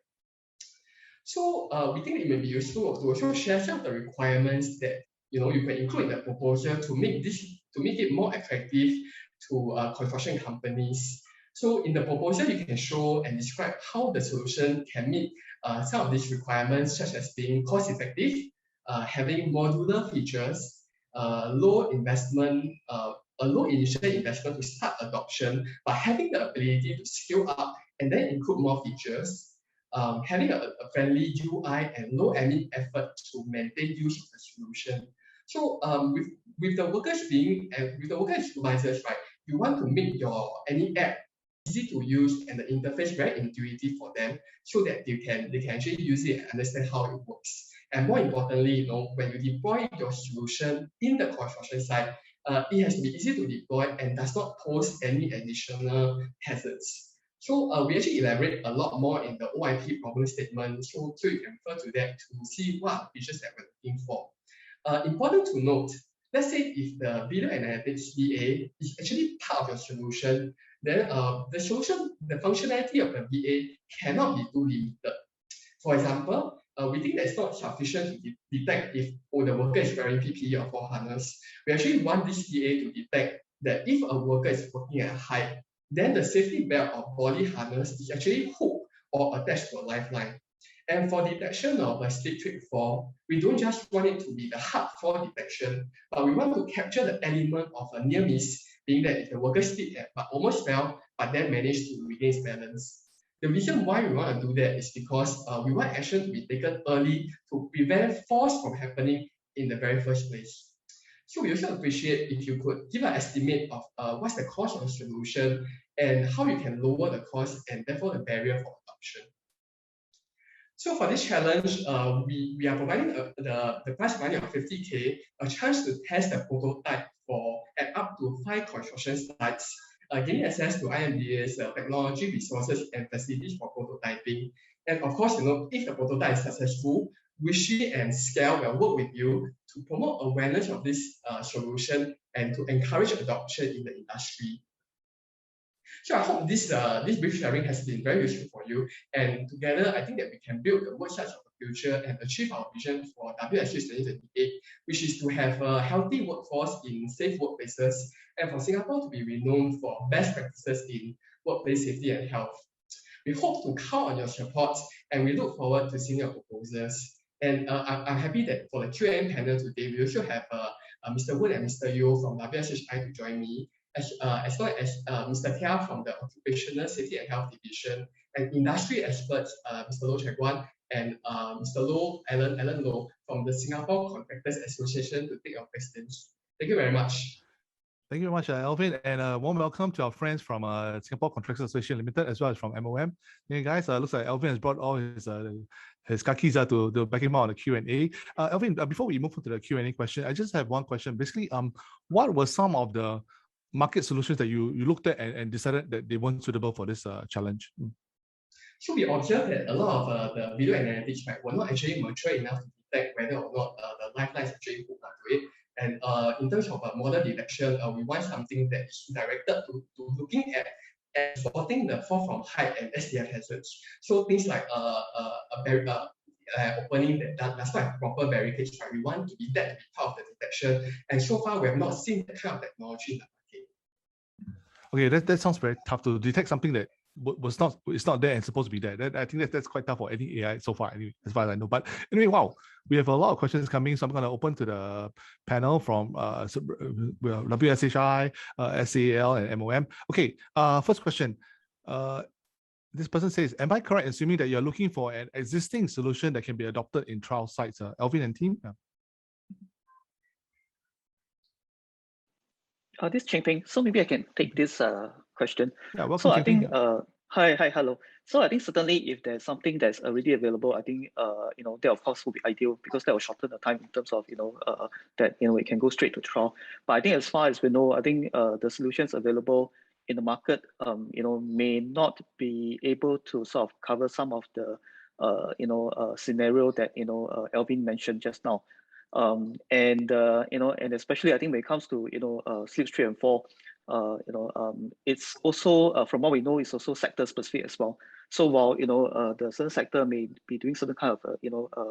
So we think it may be useful to also share some of the requirements that you can include in the proposal to make it more attractive to construction companies. So in the proposal, you can show and describe how the solution can meet some of these requirements, such as being cost-effective, having modular features, low initial investment to start adoption, but having the ability to scale up and then include more features, having a friendly UI and low admin effort to maintain use of the solution. So with the workers with the worker supervisors, right, you want to make any app easy to use and the interface very intuitive for them, so that they can actually use it and understand how it works. And more importantly, when you deploy your solution in the construction site, it has to be easy to deploy and does not pose any additional hazards. So we actually elaborate a lot more in the OIP problem statement, so you can refer to that to see what features that we're looking for. Important to note, let's say if the video analytics VA is actually part of your solution, then the functionality of the VA cannot be too limited. For example, we think that it's not sufficient to detect if the worker is wearing PPE or fall harness. We actually want this VA to detect that if a worker is working at height, then the safety belt or body harness is actually hooked or attached to a lifeline. And for detection of a slip trip fall, we don't just want it to be the hard fall detection, but we want to capture the element of a near miss, being that if the worker slipped but almost fell, but then managed to regain his balance. The reason why we want to do that is because we want action to be taken early to prevent falls from happening in the very first place. So we also appreciate if you could give an estimate of what's the cost of the solution and how you can lower the cost and therefore the barrier for adoption. So for this challenge, we are providing the prize money of 50K, a chance to test the prototype at up to 5 construction sites, gaining access to IMDA's technology, resources, and facilities for prototyping. And of course, if the prototype is successful, Wishy and Scale will work with you to promote awareness of this solution and to encourage adoption in the industry. So I hope this brief sharing has been very useful for you. And together, I think that we can build the worksites of the future and achieve our vision for WSG 2028, which is to have a healthy workforce in safe workplaces, and for Singapore to be renowned for best practices in workplace safety and health. We hope to count on your support, and we look forward to seeing your proposals. And I'm happy that for the Q&A panel today, we also have Mr. Woon and Mr. Yeo from WSHI to join me, as well as Mr. Tia from the Occupational Safety and Health Division, and industry experts, Mr. Loh Chai Guan and Mr. Alan Loh from the Singapore Contractors Association to take your questions. Thank you very much. Thank you very much, Alvin, and a warm welcome to our friends from Singapore Contractors Association Limited, as well as from MOM. Hey guys, looks like Alvin has brought all his kakis to back him out on the Q&A. Alvin, before we move on to the Q&A question, I just have one question. Basically, what were some of the market solutions that you looked at and decided that they weren't suitable for this challenge? So we observed that a lot of the video analytics were not actually mature enough to detect whether or not the lifeline is actually hooked onto it. And in terms of model detection, we want something that is directed to looking at and spotting the fall from height and SDF hazards. So things like opening that does not have proper barricades, right? We want to be that to be part of the detection. And so far, we have not seen that kind of technology in the market. Okay, that sounds very tough to detect something that it's not there and supposed to be there. I think that's quite tough for any AI so far, anyway, as far as I know. But anyway, wow, we have a lot of questions coming, so I'm going to open to the panel from WSHI, SAL, and MOM. Okay, first question. This person says, am I correct in assuming that you're looking for an existing solution that can be adopted in trial sites? Alvin and team? This is Cheng Ping. So maybe I can take this question. Yeah, welcome. So I think, hello. So I think certainly if there's something that's already available, I think that of course would be ideal, because that will shorten the time in terms of that we can go straight to trial. But I think as far as we know, I think the solutions available in the market may not be able to sort of cover some of the scenario that Alvin mentioned just now. And especially I think when it comes to slip, trip, and fall, it's also from what we know, it's also sector specific as well. So while the certain sector may be doing certain kind of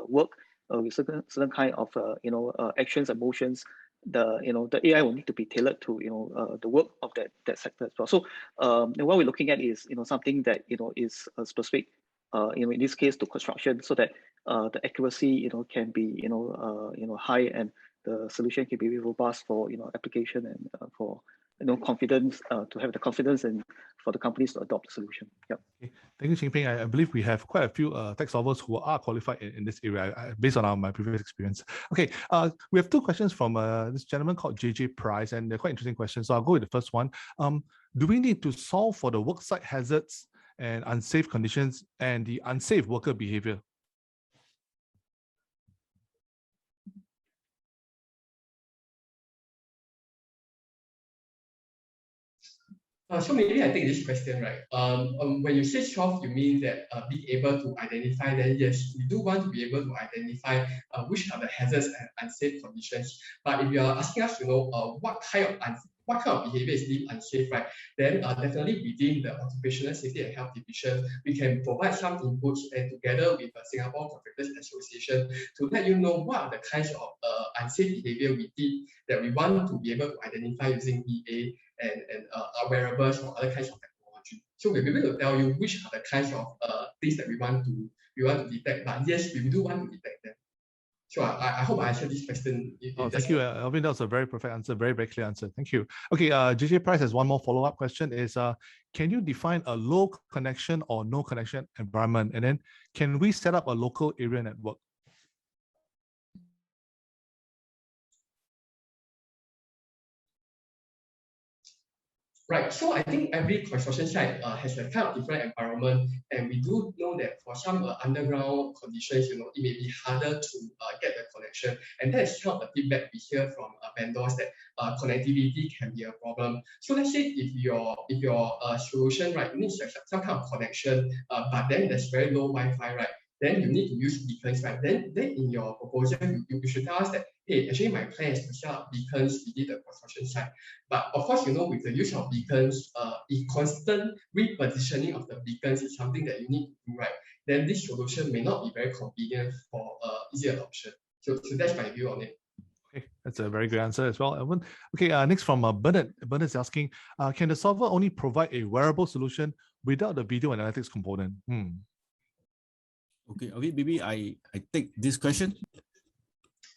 work with certain kind of actions and motions, the AI will need to be tailored to the work of that sector as well. So and what we're looking at is something that is specific in this case to construction, so that the accuracy can be high, and the solution can be robust for application, and for confidence, to have the confidence, and for the companies to adopt the solution. Yeah. Okay. Thank you, Ching-Ping. I believe we have quite a few tech solvers who are qualified in this area based on my previous experience. Okay, we have two questions from this gentleman called JJ Price, and they're quite interesting questions. So I'll go with the first one. Do we need to solve for the worksite hazards and unsafe conditions and the unsafe worker behavior? So maybe I take this question, right? When you say solve, you mean that be able to identify, then yes, we do want to be able to identify which are the hazards and unsafe conditions. But if you are asking us to know what kind of behavior is deemed unsafe, right? Then definitely within the Occupational Safety and Health Division, we can provide some inputs, and together with the Singapore Contractors Association, to let you know what are the kinds of unsafe behavior that we want to be able to identify using EA and wearables or other kinds of technology. So we'll be able to tell you which are the kinds of things that we want to detect. But yes, we do want to detect them. So I hope I answered this question. Thank you, Alvin. That was a very perfect answer, very, very clear answer. Thank you. Okay, JJ Price has one more follow-up question is, can you define a low connection or no connection environment? And then can we set up a local area network? Right, so I think every construction site has a kind of different environment, and we do know that for some underground conditions, it may be harder to get the connection, and that is some of the feedback we hear from vendors, that connectivity can be a problem. So let's say if your solution, right, needs some kind of connection, but then there's very low Wi-Fi, right? Then you need to use beacons, right? Then in your proposal, you should tell us that, hey, actually my plan is to set up beacons within the construction site. But of course, with the use of beacons, the constant repositioning of the beacons is something that you need to do, right? Then this solution may not be very convenient for easy adoption. So that's my view on it. Okay, that's a very good answer as well, Alvin. Okay, next from Bernard. Bernard's asking, can the solver only provide a wearable solution without the video analytics component? Okay, maybe I take this question.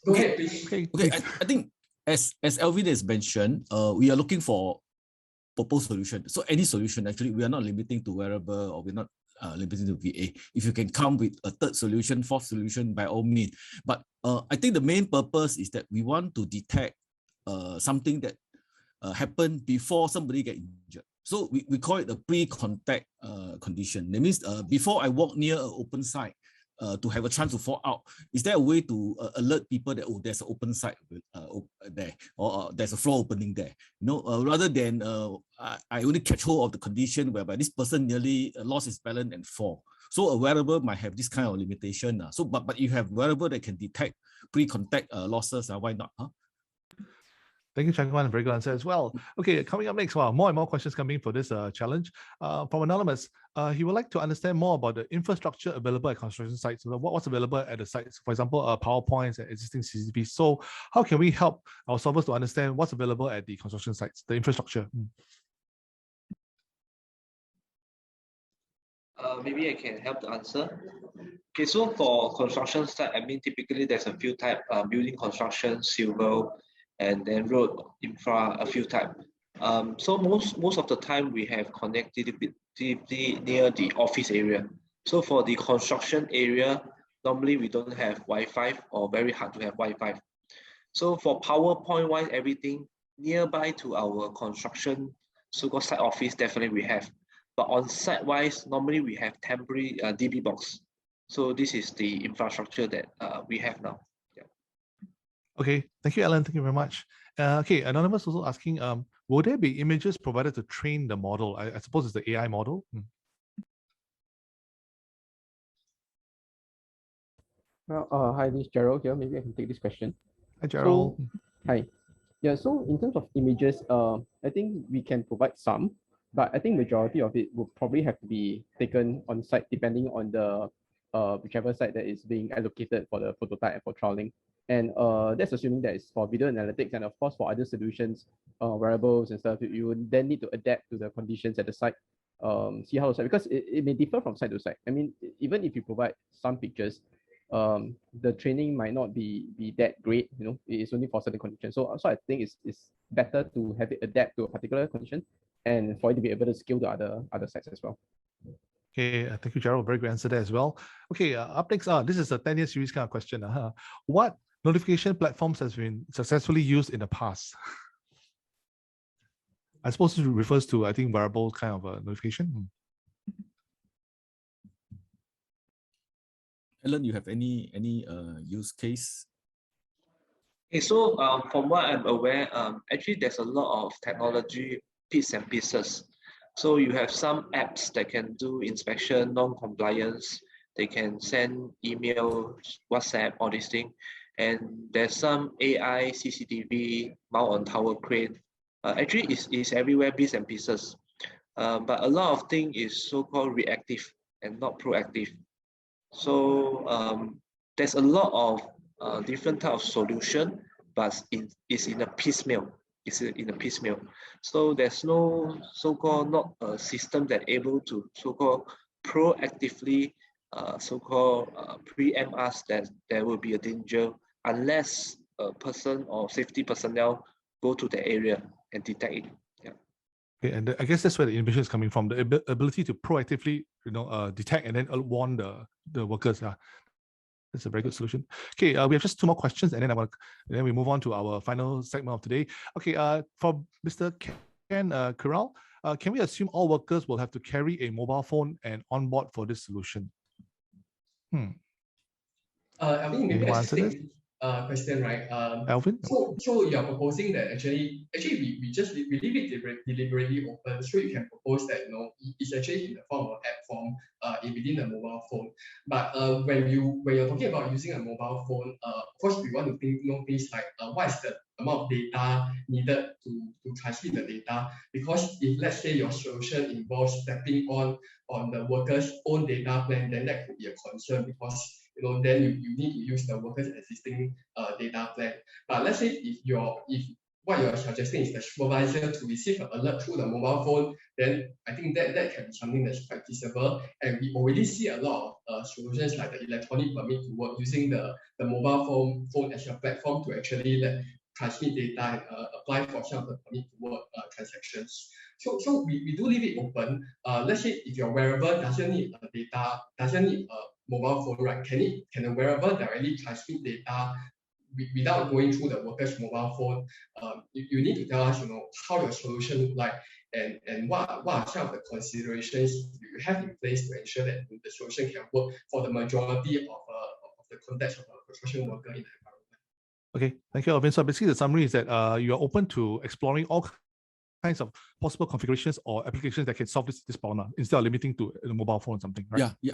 Go ahead, please. Okay, I think as Alvin has mentioned, we are looking for proposed solution. So any solution, actually, we are not limiting to wearable, or we're not limiting to VA. If you can come with a third solution, fourth solution, by all means. But I think the main purpose is that we want to detect something that happened before somebody get injured. So we call it a pre-contact condition. That means before I walk near an open site to have a chance to fall out, is there a way to alert people that, oh, there's an open site there, or there's a floor opening there? Rather than I only catch hold of the condition whereby this person nearly lost his balance and fall. So a wearable might have this kind of limitation. So, but you have wearable that can detect pre-contact losses. Why not? Huh? Thank you, Changwan. Very good answer as well. Okay, coming up next, wow, more and more questions coming for this challenge. From Anonymous, he would like to understand more about the infrastructure available at construction sites. So what's available at the sites, for example, PowerPoints and existing CCTV. So how can we help our solvers to understand what's available at the construction sites, the infrastructure? Maybe I can help to answer. Okay, so for construction site, typically there's a few types, building construction, civil, and then road infra, a few types. So most of the time we have connectivity near the office area. So for the construction area, normally we don't have Wi-Fi, or very hard to have Wi-Fi. So for PowerPoint wise, everything nearby to our construction so-called site office, definitely we have. But on site wise, normally we have temporary DB box. So this is the infrastructure that we have now. Okay, thank you, Alan. Thank you very much. Okay, Anonymous also asking, will there be images provided to train the model? I suppose it's the AI model. Well, hi, this is Gerald here. Maybe I can take this question. Hi, Gerald. So, hi. Yeah, so in terms of images, I think we can provide some, But I think majority of it will probably have to be taken on site depending on the whichever site that is being allocated for the prototype and for trialing. And that's assuming that it's for video analytics, and of course for other solutions, wearables and stuff, you would then need to adapt to the conditions at the site, see how the site, because it may differ from site to site. I mean, even if you provide some pictures, the training might not be that great, you know, it's only for certain conditions. So I think it's better to have it adapt to a particular condition and for it to be able to scale to other sites as well. Okay, thank you, Gerald. Very good answer there as well. Okay, up next, this is a 10-year series kind of question. What notification platforms has been successfully used in the past? I suppose it refers to, I think, wearable kind of a notification. Alan, you have any use case? Okay, so from what I'm aware, actually there's a lot of technology bits and pieces. So you have some apps that can do inspection, non-compliance. They can send email, WhatsApp, all these things. And there's some AI, CCTV, mount on tower crane. Actually, it's everywhere, bits and pieces. But a lot of things is so-called reactive and not proactive. So there's a lot of different type of solution, but it's in a piecemeal. It's in a piecemeal. So there's no so-called not a system that able to so-called proactively so-called preempt us that there will be a danger unless a person or safety personnel go to the area and detect it. Yeah. Okay, and I guess that's where the innovation is coming from, the ability to proactively, detect and then warn the workers. That's a very good solution. Okay, we have just two more questions, and then we move on to our final segment of today. Okay, for Mr. Ken Corral, can we assume all workers will have to carry a mobile phone and on board for this solution? Alvin, maybe I answer this question, right? Alvin? So you are proposing that actually we leave it deliberately open, so you can propose that it's actually in the form of app form within the mobile phone. But when you're talking about using a mobile phone, of course we want to know things like what is the amount of data needed to transmit the data, because if let's say your solution involves stepping on the worker's own data plan, then that could be a concern, because then you need to use the worker's existing data plan. But let's say if what you're suggesting is the supervisor to receive an alert through the mobile phone, then I think that can be something that's quite feasible. And we already see a lot of solutions like the electronic permit to work using the mobile phone as a platform to actually transmit data and apply for some of the permit to work transactions. So we do leave it open. Let's say if your wearable doesn't need a mobile phone, right? Can a wearable directly transmit data without going through the worker's mobile phone? You need to tell us, how your solution look like, and what are some of the considerations you have in place to ensure that the solution can work for the majority of the context of a construction worker in the environment. Okay, thank you, Alvin. So basically the summary is that you are open to exploring all kinds of possible configurations or applications that can solve this problem instead of limiting to a mobile phone or something, right? Yeah.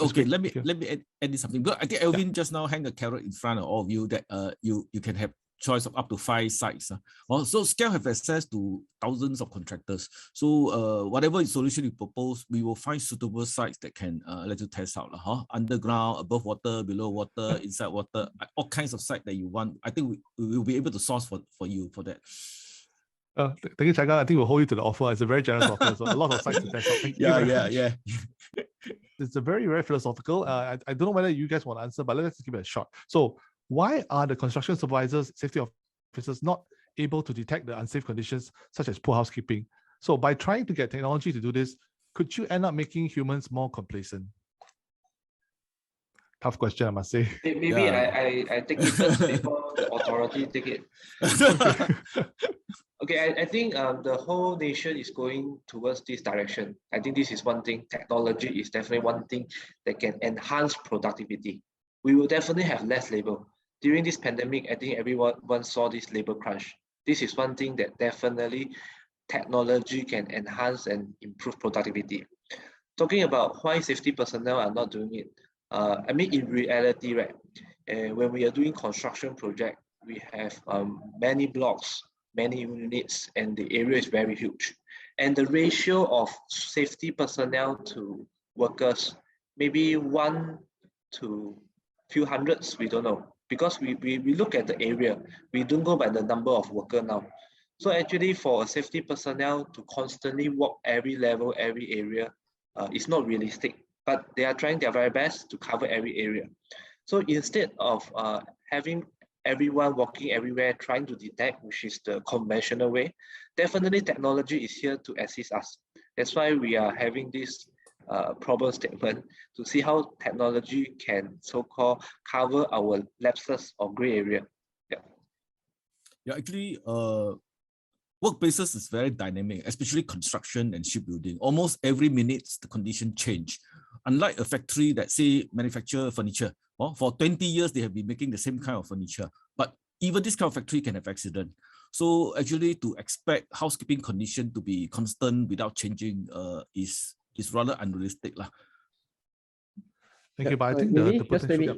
Okay. Let me add this something. Because I think Alvin just now hang a carrot in front of all of you that you can have choice of up to 5 sites. So Scale have access to thousands of contractors. So whatever solution you propose, we will find suitable sites that can let you test out. Underground, above water, below water, inside water, all kinds of sites that you want. I think we will be able to source for you for that. Thank you, Chaga. I think we'll hold you to the offer. It's a very generous offer. So a lot of sites to test out. Thank you very much. It's a very, very philosophical. I don't know whether you guys want to answer, but let's give it a shot. So why are the construction supervisors, safety officers not able to detect the unsafe conditions such as poor housekeeping? So by trying to get technology to do this, could you end up making humans more complacent? Tough question, I must say. Maybe I take it first before the authority take it. Okay, I think the whole nation is going towards this direction. I think this is one thing. Technology is definitely one thing that can enhance productivity. We will definitely have less labor. During this pandemic, I think everyone saw this labor crunch. This is one thing that definitely technology can enhance and improve productivity. Talking about why safety personnel are not doing it, I mean, in reality, right, when we are doing construction project, we have many blocks, many units, and the area is very huge. and the ratio of safety personnel to workers, maybe 1 to few hundreds, we don't know. Because we look at the area, we don't go by the number of workers now. So actually for a safety personnel to constantly walk every level, every area, is not realistic, but they are trying their very best to cover every area. So instead of having everyone walking everywhere trying to detect, which is the conventional way, definitely technology is here to assist us. That's why we are having this problem statement to see how technology can so-called cover our lapses or gray area. Yeah, actually, workplaces is very dynamic, especially construction and shipbuilding. Almost every minute, the condition change. Unlike a factory that say manufacture furniture, for 20 years, they have been making the same kind of furniture. But even this kind of factory can have accident. So actually to expect housekeeping condition to be constant without changing is rather unrealistic. Thank you, but I think maybe the potential...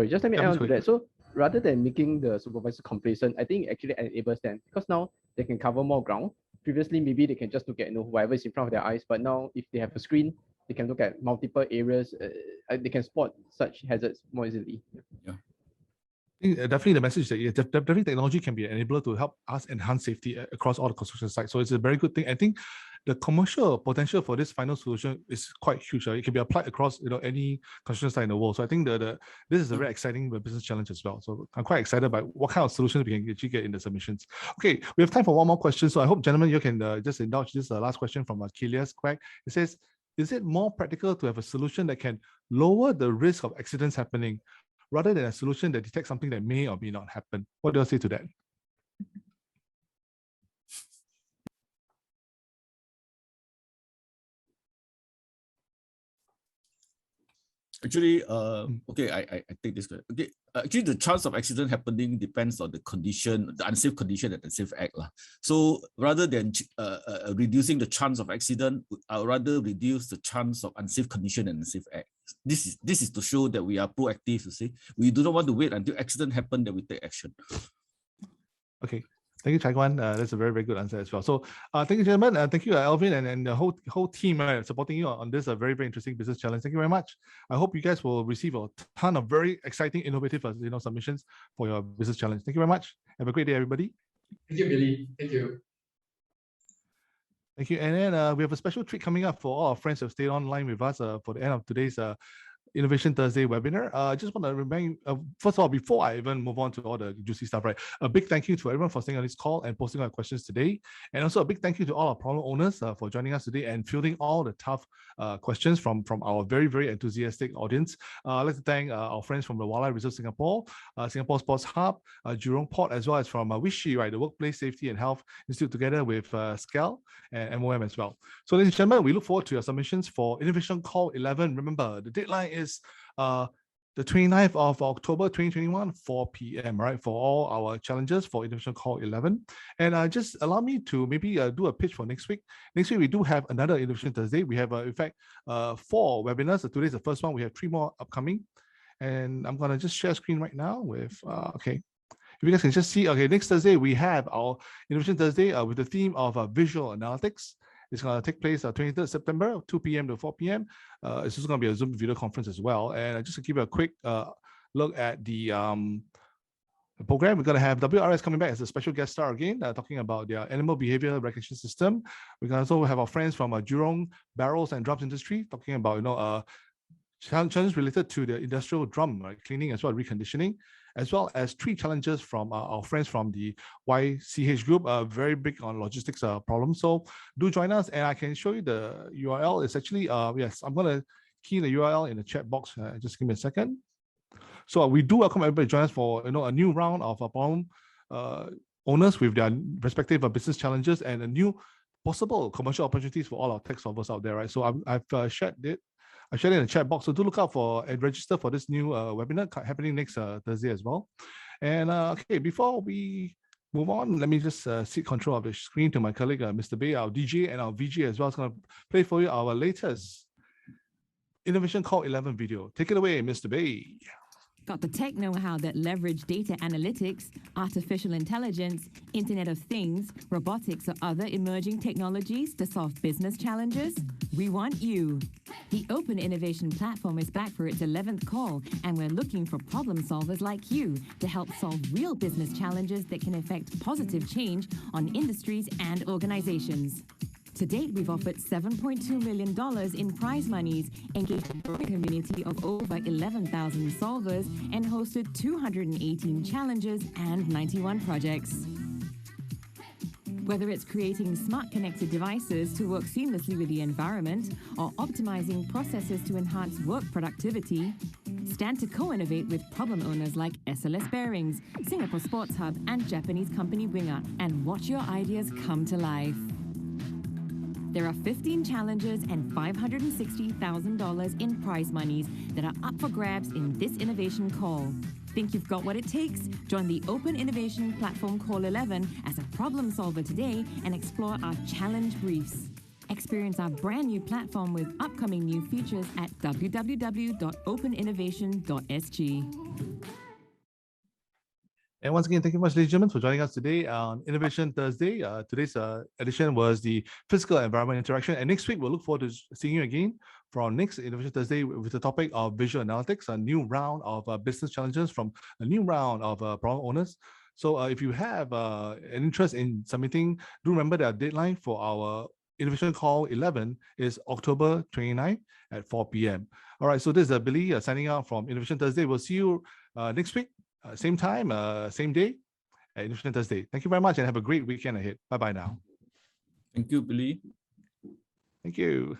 just let me add on to that. So rather than making the supervisor complacent, I think it actually enables them, because now they can cover more ground. Previously, maybe they can just look at whoever is in front of their eyes, but now if they have a screen, they can look at multiple areas. They can spot such hazards more easily. Yeah. Definitely the message that definitely technology can be an enabler to help us enhance safety across all the construction sites. So it's a very good thing. I think the commercial potential for this final solution is quite huge. It can be applied across any construction site in the world. So I think this is a very exciting business challenge as well. So I'm quite excited by what kind of solutions we can actually get in the submissions. Okay, we have time for one more question. So I hope, gentlemen, you can just indulge this last question from Kilias Quack. It says, is it more practical to have a solution that can lower the risk of accidents happening rather than a solution that detects something that may or may not happen? What do you say to that? Actually, okay, I take this. Okay, actually, the chance of accident happening depends on the condition, the unsafe condition and the safe act. So rather than reducing the chance of accident, I would rather reduce the chance of unsafe condition and unsafe act. This is to show that we are proactive. You see, we do not want to wait until accident happen that we take action. Okay. Thank you, Chai Guan. That's a very, very good answer as well. So thank you, gentlemen. Thank you, Alvin, and the whole team supporting you on this very, very interesting business challenge. Thank you very much. I hope you guys will receive a ton of very exciting, innovative submissions for your business challenge. Thank you very much. Have a great day, everybody. Thank you, Billy. Thank you. Thank you. And then we have a special treat coming up for all our friends who have stayed online with us for the end of today's Innovation Thursday webinar. I just want to remind, first of all, before I even move on to all the juicy stuff, right? A big thank you to everyone for staying on this call and posting our questions today. And also a big thank you to all our problem owners for joining us today and fielding all the tough questions from our very, very enthusiastic audience. I'd like to thank our friends from the Wildlife Reserve Singapore, Singapore Sports Hub, Jurong Port, as well as from WISHI, right, the Workplace Safety and Health Institute, together with SCAL and MOM as well. So ladies and gentlemen, we look forward to your submissions for Innovation Call 11. Remember, the deadline is the 29th of October 2021, 4 p.m. right, for all our challenges for Innovation Call 11. And just allow me to maybe do a pitch for next week. Next week we do have another Innovation Thursday. We have in fact 4 webinars. So today's the first one. We have 3 more upcoming, and I'm gonna just share screen right now with okay. If you guys can just see, okay, next Thursday we have our Innovation Thursday with the theme of visual analytics. It's going to take place 23rd September, 2 p.m. to 4 p.m. It's just going to be a Zoom video conference as well. And just to give you a quick look at the program, we're going to have WRS coming back as a special guest star again, talking about their animal behavior recognition system. We're going to also have our friends from Jurong Barrels and Drums Industry talking about challenges related to the industrial drum cleaning as well as reconditioning, as well as 3 challenges from our friends from the YCH group, very big on logistics problems. So do join us, and I can show you the URL. It's actually, yes, I'm going to key the URL in the chat box. Just give me a second. So we do welcome everybody to join us for a new round of problem owners with their respective business challenges and a new possible commercial opportunities for all our tech solvers out there, right? So I've shared it. I shared it in the chat box, so do look out for and register for this new webinar happening next Thursday as well. And okay, before we move on, let me just cede control of the screen to my colleague, Mr. Bay, our DJ and our VG as well. Is going to play for you our latest Innovation Call 11 video. Take it away, Mr. Bay. Got the tech know-how that leverage data analytics, artificial intelligence, Internet of Things, robotics, or other emerging technologies to solve business challenges? We want you. The Open Innovation Platform is back for its 11th call, and we're looking for problem solvers like you to help solve real business challenges that can affect positive change on industries and organizations. To date, we've offered $7.2 million in prize monies, engaged a growing community of over 11,000 solvers, and hosted 218 challenges and 91 projects. Whether it's creating smart connected devices to work seamlessly with the environment or optimizing processes to enhance work productivity, stand to co-innovate with problem owners like SLS Bearings, Singapore Sports Hub, and Japanese company Winger, and watch your ideas come to life. There are 15 challenges and $560,000 in prize monies that are up for grabs in this innovation call. Think you've got what it takes? Join the Open Innovation Platform Call 11 as a problem solver today and explore our challenge briefs. Experience our brand new platform with upcoming new features at www.openinnovation.sg. And once again, thank you much, ladies and gentlemen, for joining us today on Innovation Thursday. Today's edition was the physical environment interaction. And next week, we'll look forward to seeing you again for our next Innovation Thursday with the topic of visual analytics, a new round of business challenges from a new round of problem owners. So if you have an interest in submitting, do remember that our deadline for our Innovation Call 11 is October 29 at 4 p.m. All right, so this is Billy signing out from Innovation Thursday. We'll see you next week. Same time, same day, at Innovation Thursday. Thank you very much and have a great weekend ahead. Bye-bye now. Thank you, Billy. Thank you.